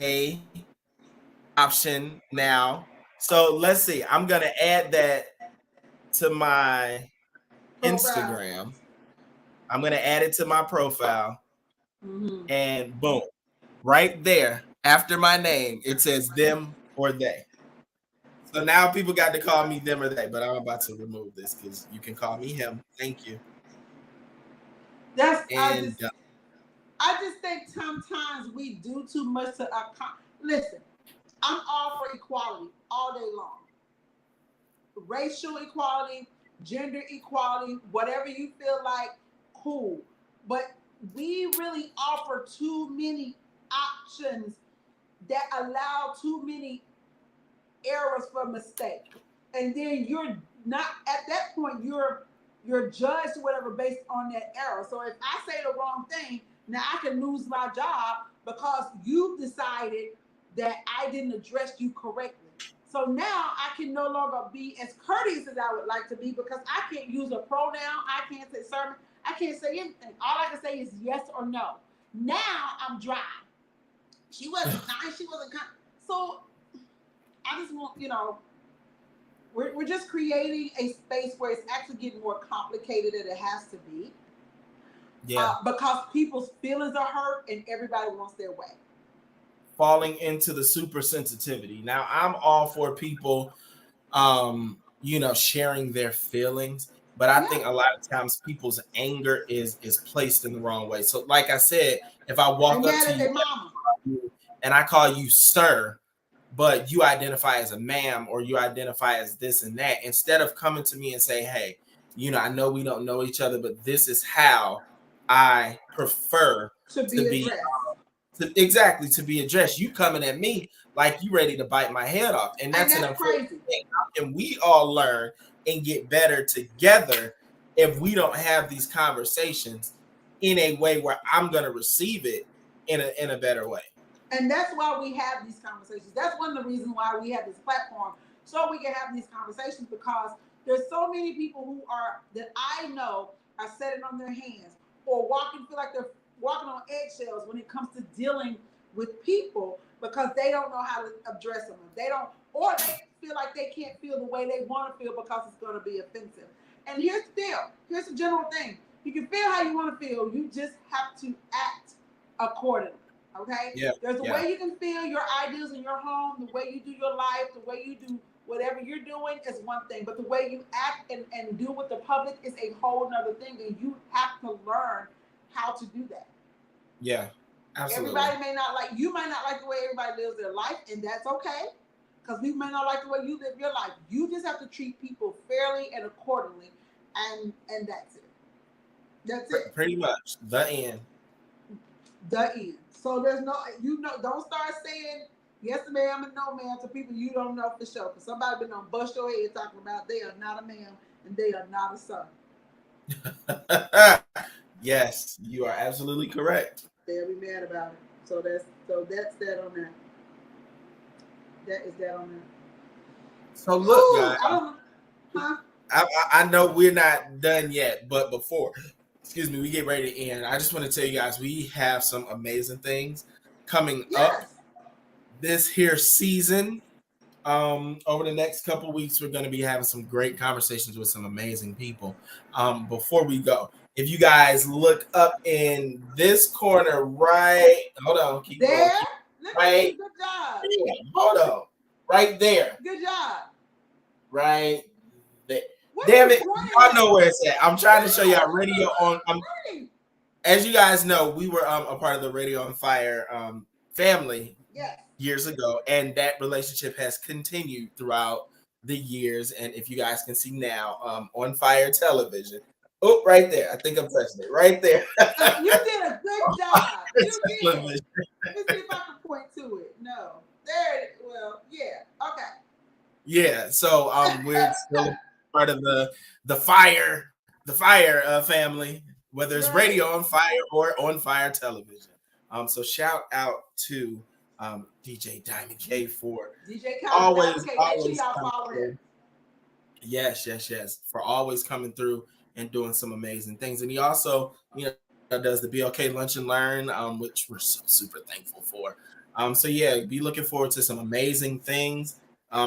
a option now. So let's see. I'm gonna add that to my Instagram. I'm gonna add it to my profile, and boom, right there after my name, it says them or they. So now people got to call me them or they, but I'm about to remove this because you can call me him. Thank you. I just think sometimes we do too much to listen. I'm all for equality all day long. Racial equality, gender equality, whatever you feel like, cool. But we really offer too many options that allow too many errors for mistake. And then you're not, at that point, you're judged or whatever based on that error. So if I say the wrong thing, now I can lose my job because you decided that I didn't address you correctly. So now I can no longer be as courteous as I would like to be because I can't use a pronoun. I can't say sermon. I can't say anything. All I can say is yes or no. Now I'm dry. She wasn't kind. She wasn't kind. So I just want, we're just creating a space where it's actually getting more complicated than it has to be. Yeah. Because people's feelings are hurt and everybody wants their way. Falling into the super sensitivity. Now I'm all for people, sharing their feelings, but I think a lot of times people's anger is placed in the wrong way. So like I said, if I walk up to you and I call you sir, but you identify as a ma'am or you identify as this and that, instead of coming to me and say, hey, I know we don't know each other, but this is how I prefer to be to be addressed. You coming at me like you ready to bite my head off. And that's an unfortunate thing. How can we all learn and get better together if we don't have these conversations in a way where I'm going to receive it in a better way? And that's why we have these conversations. That's one of the reasons why we have this platform, so we can have these conversations, because there's so many people that I know are setting on their hands or feel like they're walking on eggshells when it comes to dealing with people because they don't know how to address them. They feel like they can't feel the way they want to feel because it's going to be offensive. And here's the deal. Here's the general thing. You can feel how you want to feel. You just have to act accordingly. Okay? Yeah, there's a way you can feel your ideas in your home, the way you do your life, the way you do whatever you're doing is one thing, but the way you act and deal with the public is a whole nother thing, and you have to learn how to do that. Yeah, absolutely. Everybody you might not like the way everybody lives their life, and that's okay, because we may not like the way you live your life. You just have to treat people fairly and accordingly, and that's it. That's it. Pretty much. The end. The end. So there's don't start saying yes ma'am and no ma'am to people you don't know for sure. Because somebody been on bust your head talking about they are not a ma'am and they are not a son. Yes, you are absolutely correct. They'll be mad about it. So that's that on that. That is that on there. So look, Ooh, guys. I don't know. Huh? I know we're not done yet, but before, we get ready to end, I just want to tell you guys we have some amazing things coming up this here season. Over the next couple weeks, we're going to be having some great conversations with some amazing people. Before we go, if you guys look up in this corner, right? Hold on, keep there. going. Look Right. Good job. Yeah, hold on, right there. Good job. Right there. What Damn is it! pointing Y'all at? know where it's at. I'm trying to show y'all radio on. Right. As you guys know, we were a part of the Radio on Fire family Yes. years ago, and that relationship has continued throughout the years. And if you guys can see now, On Fire Television. Oh, right there. I think I'm touching it. Right there. You did a good job. You did. Let Television. me see if I can point to it. No. There. Well, yeah. Okay. Yeah. So we're still part of the Fire family, whether it's Radio on Fire or On Fire Television. So shout out to DJ Diamond K for DJ always y'all follow him. Yes, for always coming through and doing some amazing things. And he also, does the BLK Lunch and Learn, which we're so super thankful for. So yeah, be looking forward to some amazing things.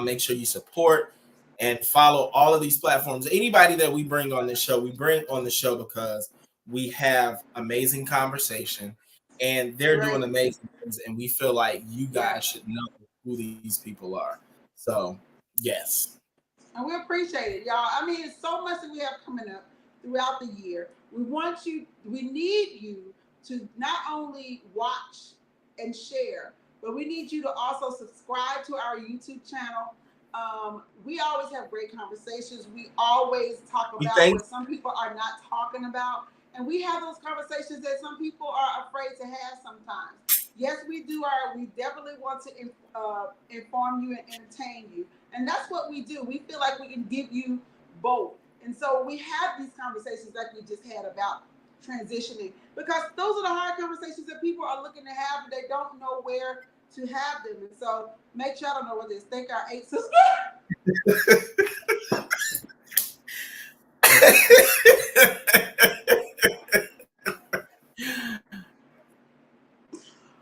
Make sure you support and follow all of these platforms. Anybody that we bring on this show, we bring on the show because we have amazing conversation and they're doing amazing things. And we feel like you guys should know who these people are. So yes. And we appreciate it, y'all. I mean, it's so much that we have coming up throughout the year. We need you to not only watch and share, but we need you to also subscribe to our YouTube channel. We always have great conversations. We always talk about what some people are not talking about. And we have those conversations that some people are afraid to have sometimes. Yes, we definitely want to inform you and entertain you. And that's what we do. We feel like we can give you both. And so we have these conversations like we just had about transitioning, because those are the hard conversations that people are looking to have, but they don't know where to have them. And so make sure I don't know what this. Thank our 8 subscribers.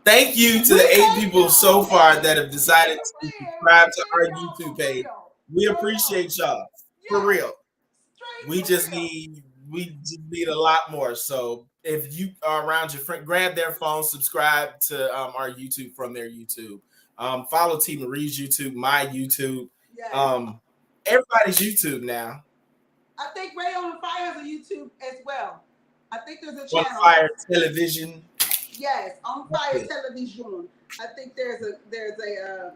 Thank you to the 8 people so far that have decided to subscribe to our YouTube page. We appreciate y'all. For real. We just need a lot more. So if you are around your friend, grab their phone, subscribe to our YouTube from their YouTube. Follow T Marie's YouTube, my YouTube. Everybody's YouTube now. I think Radio on Fire has a YouTube as well. I think there's a channel. On Fire Television. Yes, On Fire Television. I think there's a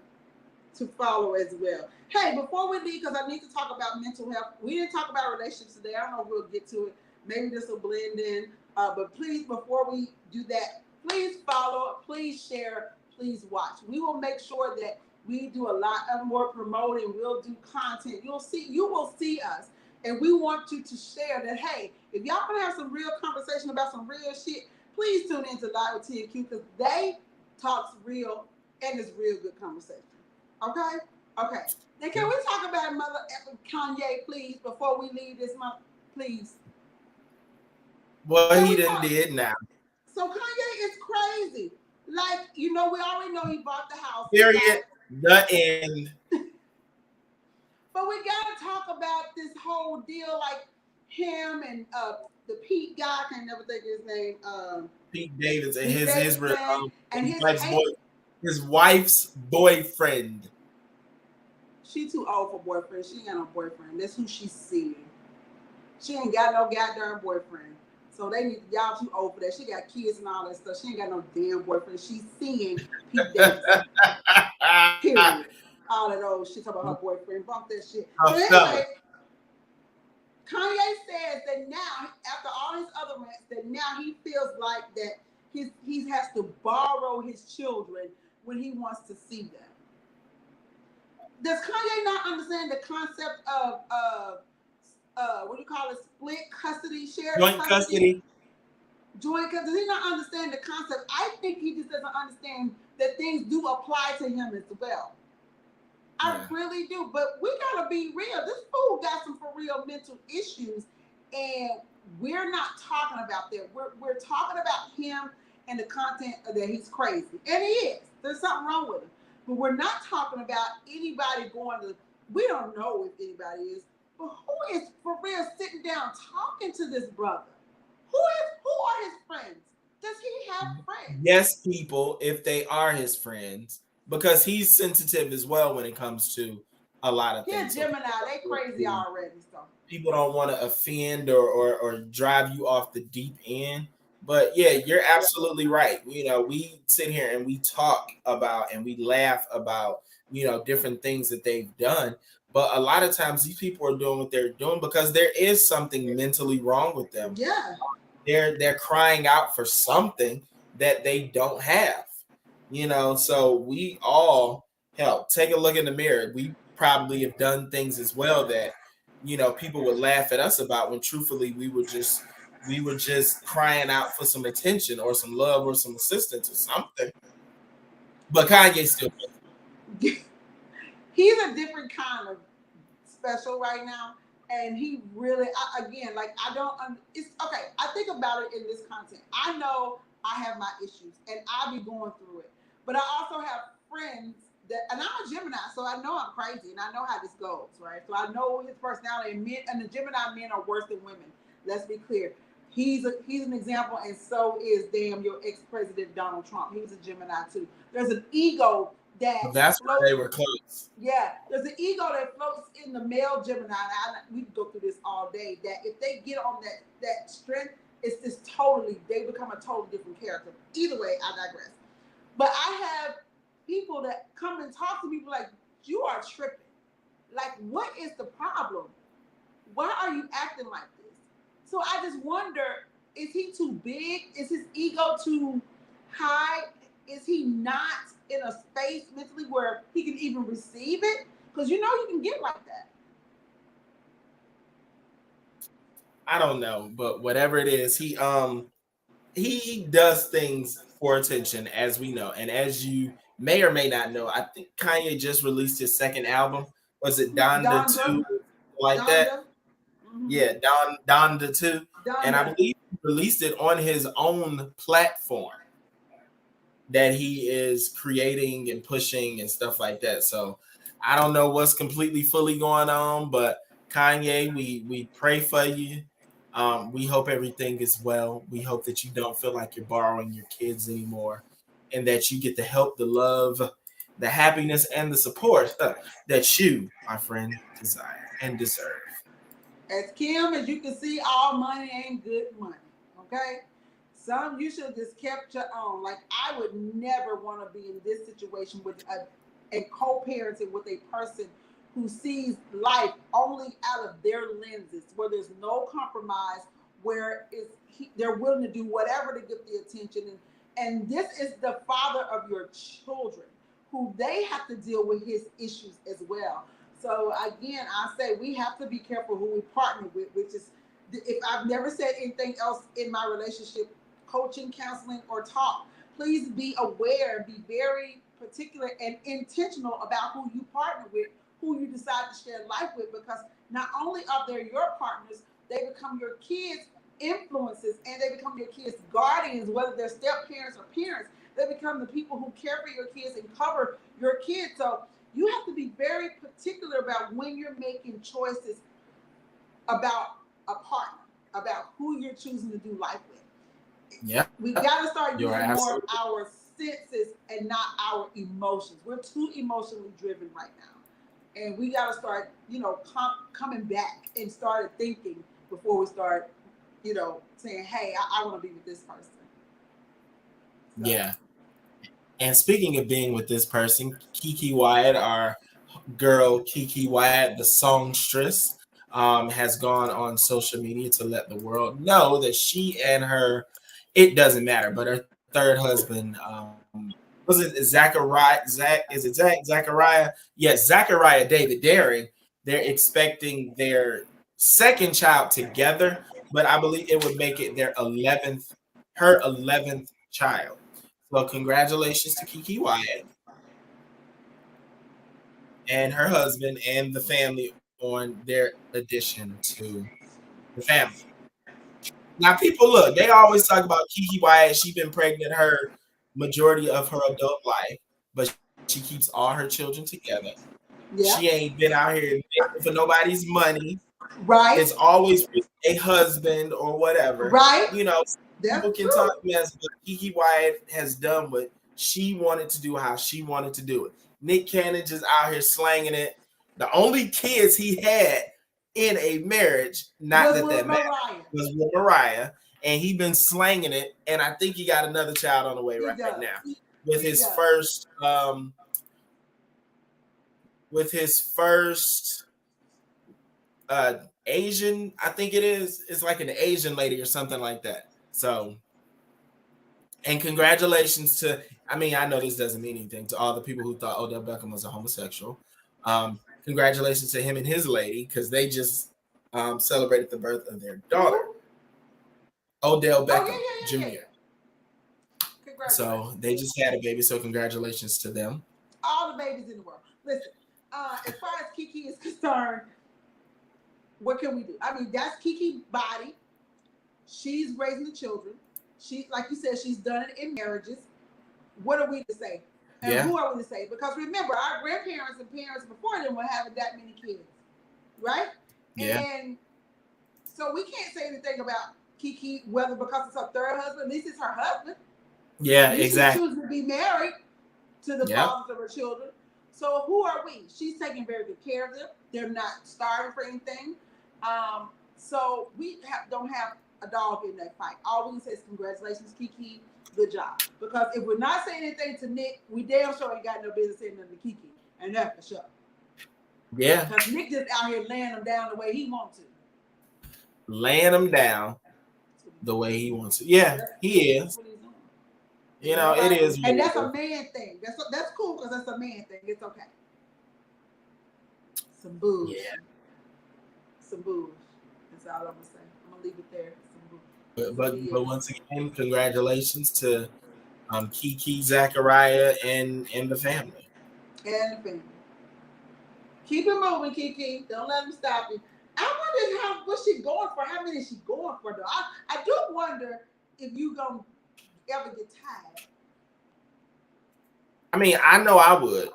to follow as well. Hey, before we leave, because I need to talk about mental health. We didn't talk about relationships today. I don't know if we'll get to it. Maybe this will blend in. But please, before we do that, please follow, please share, please watch. We will make sure that we do a lot of more promoting. We'll do content. You will see us. And we want you to share that, hey, if y'all want to have some real conversation about some real shit, please tune in to Live with T and Q, because they talk real and it's real good conversation. Okay? Okay. Then can we talk about Mother Kanye, please, before we leave this month, please? Well, he done did now. So Kanye is crazy. Like, we already know he bought the house. Period. The end. But we got to talk about this whole deal, like him and the Pete guy, I can never think of his name. Pete Davidson and his wife's boyfriend. She too old for boyfriend. She ain't got no boyfriend. That's who she's seeing. She ain't got no goddamn boyfriend. So y'all too old for that. She got kids and all that stuff. She ain't got no damn boyfriend. She's seeing Pete Davidson. Period. All that old shit about her boyfriend. Bump that shit. But anyway, Kanye says that now, after all his other rants, that now he feels like that he has to borrow his children when he wants to see them. Does Kanye not understand the concept of what do you call it? Split custody, shared joint custody? Joint custody. Does he not understand the concept? I think he just doesn't understand that things do apply to him as well. I really do. But we gotta be real. This fool got some for real mental issues, and we're not talking about that. We're talking about him and the content that he's crazy, and he is. There's something wrong with him. But we're not talking about anybody going to. We don't know if anybody is, but who is for real sitting down talking to this brother? Who are his friends? Does he have friends? Yes, people, if they are his friends, because he's sensitive as well when it comes to a lot of things. Yeah, Gemini, they crazy already. So people don't want to offend or drive you off the deep end. But yeah, you're absolutely right. You know, we sit here and we talk about and we laugh about, you know, different things that they've done. But a lot of times these people are doing what they're doing because there is something mentally wrong with them. Yeah. They're crying out for something that they don't have, you know. So we all take a look in the mirror. We probably have done things as well that, you know, people would laugh at us about when truthfully we were just crying out for some attention or some love or some assistance or something. But Kanye still he's a different kind of special right now. And he really, again, like it's okay. I think about it in this content. I know I have my issues and I be going through it, but I also have friends that, and I'm a Gemini, so I know I'm crazy and I know how this goes, right? So I know his personality, and the Gemini men are worse than women. Let's be clear. He's an example, and so is your ex-president Donald Trump. He's a Gemini too. There's an ego that's why they were close. Yeah, there's an ego that floats in the male Gemini. We can go through this all day. That if they get on that strength, it's just they become a totally different character. Either way, I digress. But I have people that come and talk to people like, you are tripping. Like, what is the problem? Why are you acting like this? So I just wonder, is he too big? Is his ego too high? Is he not in a space mentally where he can even receive it? Because you know you can get like that. I don't know, but whatever it is, he does things for attention, as we know. And as you may or may not know, I think Kanye just released his second album. Was it Donda 2? Like Donda? That? Mm-hmm. Yeah, Donda 2. Donda. And I believe he released it on his own platform that he is creating and pushing and stuff like that. So I don't know what's completely fully going on, but Kanye, we pray for you. We hope everything is well. We hope that you don't feel like you're borrowing your kids anymore, and that you get the help, the love, the happiness, and the support that you, my friend, desire and deserve. As Kim, as you can see, all money ain't good money. Okay. Some you should have just kept your own. Like, I would never want to be in this situation with a co-parenting with a person who sees life only out of their lenses, where there's no compromise, where they're willing to do whatever to get the attention. And this is the father of your children, who they have to deal with his issues as well. So again, I say we have to be careful who we partner with, which is, if I've never said anything else in my relationship, coaching, counseling, or talk, please be aware, be very particular and intentional about who you partner with, who you decide to share life with, because not only are they your partners, they become your kids' influences, and they become your kids' guardians, whether they're step parents or parents. They become the people who care for your kids and cover your kids. So you have to be very particular about when you're making choices about a partner, about who you're choosing to do life with. Yeah, we got to start using more of our senses and not our emotions. We're too emotionally driven right now, and we got to start, coming back and start thinking before we start, saying, "Hey, I want to be with this person." So. Yeah. And speaking of being with this person, Keke Wyatt, our girl Keke Wyatt, the songstress, has gone on social media to let the world know that she and her, it doesn't matter, but her third husband, was it Zachariah? Zachariah? Yes, Zachariah David Daring. They're expecting their second child together, but I believe it would make it her 11th child. Well, congratulations to Keke Wyatt. and her husband and the family on their addition to the family. Now, people look, they always talk about Keke Wyatt. She's been pregnant her majority of her adult life, but she keeps all her children together. Yeah. She ain't been out here begging for nobody's money. Right. It's always with a husband or whatever. Right. You know, That's people can true. talk mess, but Keke Wyatt has done what she wanted to do, how she wanted to do it. Nick Cannon just out here slanging it. The only kids he had in a marriage, not that mattered, was with Mariah, and he been slanging it. And I think he got another child on the way right now with his first Asian, I think it is. It's like an Asian lady or something like that. So, and congratulations to, I mean, I know this doesn't mean anything to all the people who thought Odell Beckham was a homosexual. Congratulations to him and his lady, because they just celebrated the birth of their daughter, Odell Beckham Jr. So they just had a baby. So congratulations to them. All the babies in the world. Listen, as far as Keke is concerned, what can we do? I mean, that's Keke's body. She's raising the children. She, like you said, she's done it in marriages. What are we to say? And who are we to say? Because remember, our grandparents and parents before them were having that many kids, right? Yeah. And so we can't say anything about Keke, whether because it's her third husband, at least it's her husband. Yeah, exactly. She chooses to be married to the fathers of her children. So who are we? She's taking very good care of them. They're not starving for anything. So we don't have a dog in that fight. All we can say is congratulations, Keke. Good job. Because if we're not saying anything to Nick, we damn sure ain't got no business saying nothing to Keke. And that's for sure. Yeah. Because Nick just out here laying them down the way he wants to. Laying them down the way he wants to. Yeah, he is. You know, it is. And that's a man thing. That's cool because that's a man thing. It's okay. Some booze. Yeah. Some booze. That's all I'm going to say. I'm going to leave it there. But once again, congratulations to Keke, Zachariah, and the family. And the family. Keep it moving, Keke. Don't let them stop you. I wonder what's she going for? How many is she going for, though? I do wonder if you going to ever get tired. I mean, I know I would.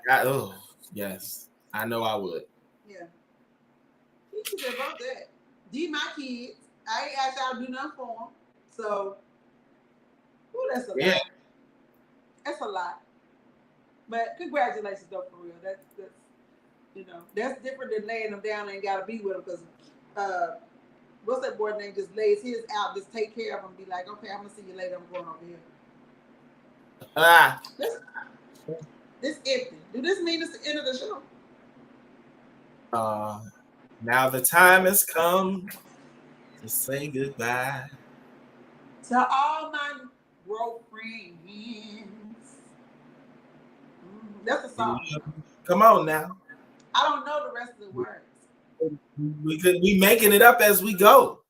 Oh, yes. I know I would. Yeah. Keke said about that. These my kids. I ain't asked y'all to do nothing for them. So, that's a lot. That's a lot. But congratulations, though, for real. That's that's different than laying them down and ain't got to be with them because, what's that boy's name? Just lays his out, just take care of them, be like, okay, I'm going to see you later. I'm going over here. This empty. Do this mean it's the end of the show? Now the time has come to say goodbye to all my girlfriends. That's a song. Come on now. I don't know the rest of the words. We making it up as we go.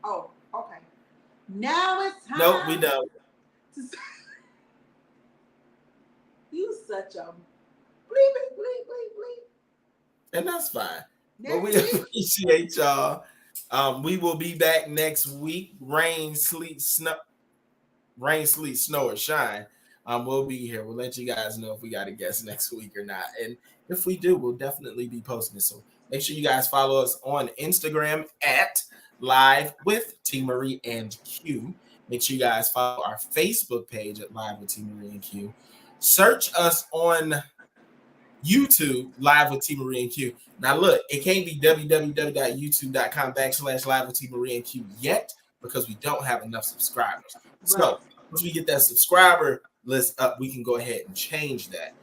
Oh, okay. Now it's time. Nope, we don't. You such a bleep, bleep, bleep, bleep. And that's fine. But we appreciate y'all. We will be back next week. Rain, sleet, snow, or shine. We'll be here. We'll let you guys know if we got a guest next week or not. And if we do, we'll definitely be posting it. So make sure you guys follow us on Instagram at Live with T. Marie and Q. Make sure you guys follow our Facebook page at Live with T. Marie and Q. Search us on YouTube, Live with T. Marie and Q. Now look, it can't be www.youtube.com/Live with T. Marie and Q yet because we don't have enough subscribers. Right. So once we get that subscriber list up, we can go ahead and change that.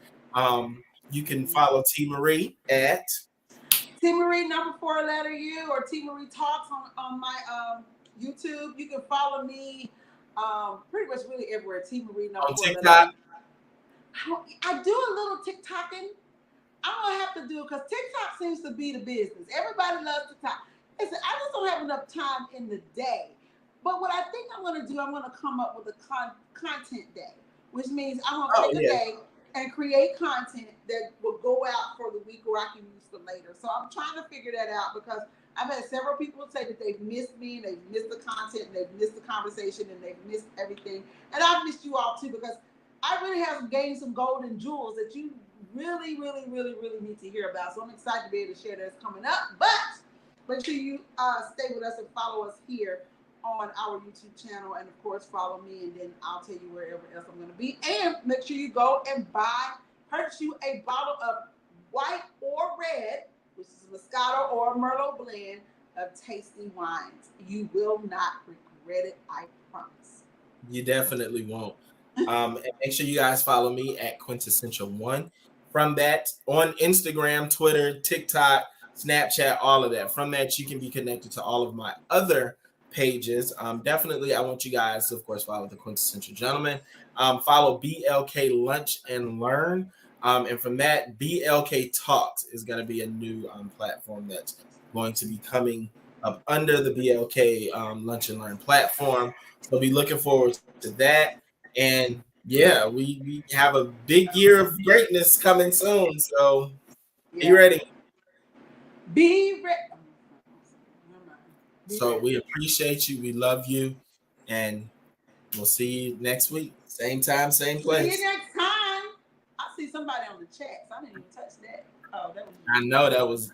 You can follow T. Marie at T. Marie _U or T. Marie Talks on my YouTube. You can follow me pretty much really everywhere. T. Marie on TikTok. I do a little TikToking. I don't have to do it because TikTok seems to be the business. Everybody loves TikTok. Listen, I just don't have enough time in the day. But what I think I'm going to do, I'm going to come up with a content day, which means I'm going to take a day and create content that will go out for the week or I can use for later. So I'm trying to figure that out because I've had several people say that they've missed me and they've missed the content and they've missed the conversation and they've missed everything. And I've missed you all too because I really have gained some golden jewels that you really need to hear about. So I'm excited to be able to share that's coming up. But make sure you stay with us and follow us here on our YouTube channel, and of course follow me, and then I'll tell you wherever else I'm going to be. And make sure you go and purchase you a bottle of white or red, which is Moscato or Merlot blend of tasty wines. You will not regret it, I promise. You definitely won't. And make sure you guys follow me at Quintessential1. From that, on Instagram, Twitter, TikTok, Snapchat, all of that. From that, you can be connected to all of my other pages. Definitely, I want you guys to, of course, follow the Quintessential Gentleman. Follow BLK Lunch and Learn. And from that, BLK Talks is going to be a new platform that's going to be coming up under the BLK Lunch and Learn platform. So be looking forward to that. And yeah, we have a big year of greatness coming soon. So be ready. Be ready. So we appreciate you. We love you. And we'll see you next week. Same time, same place. See you next time. I see somebody on the chat. So I didn't even touch that. Oh, that was. I know that was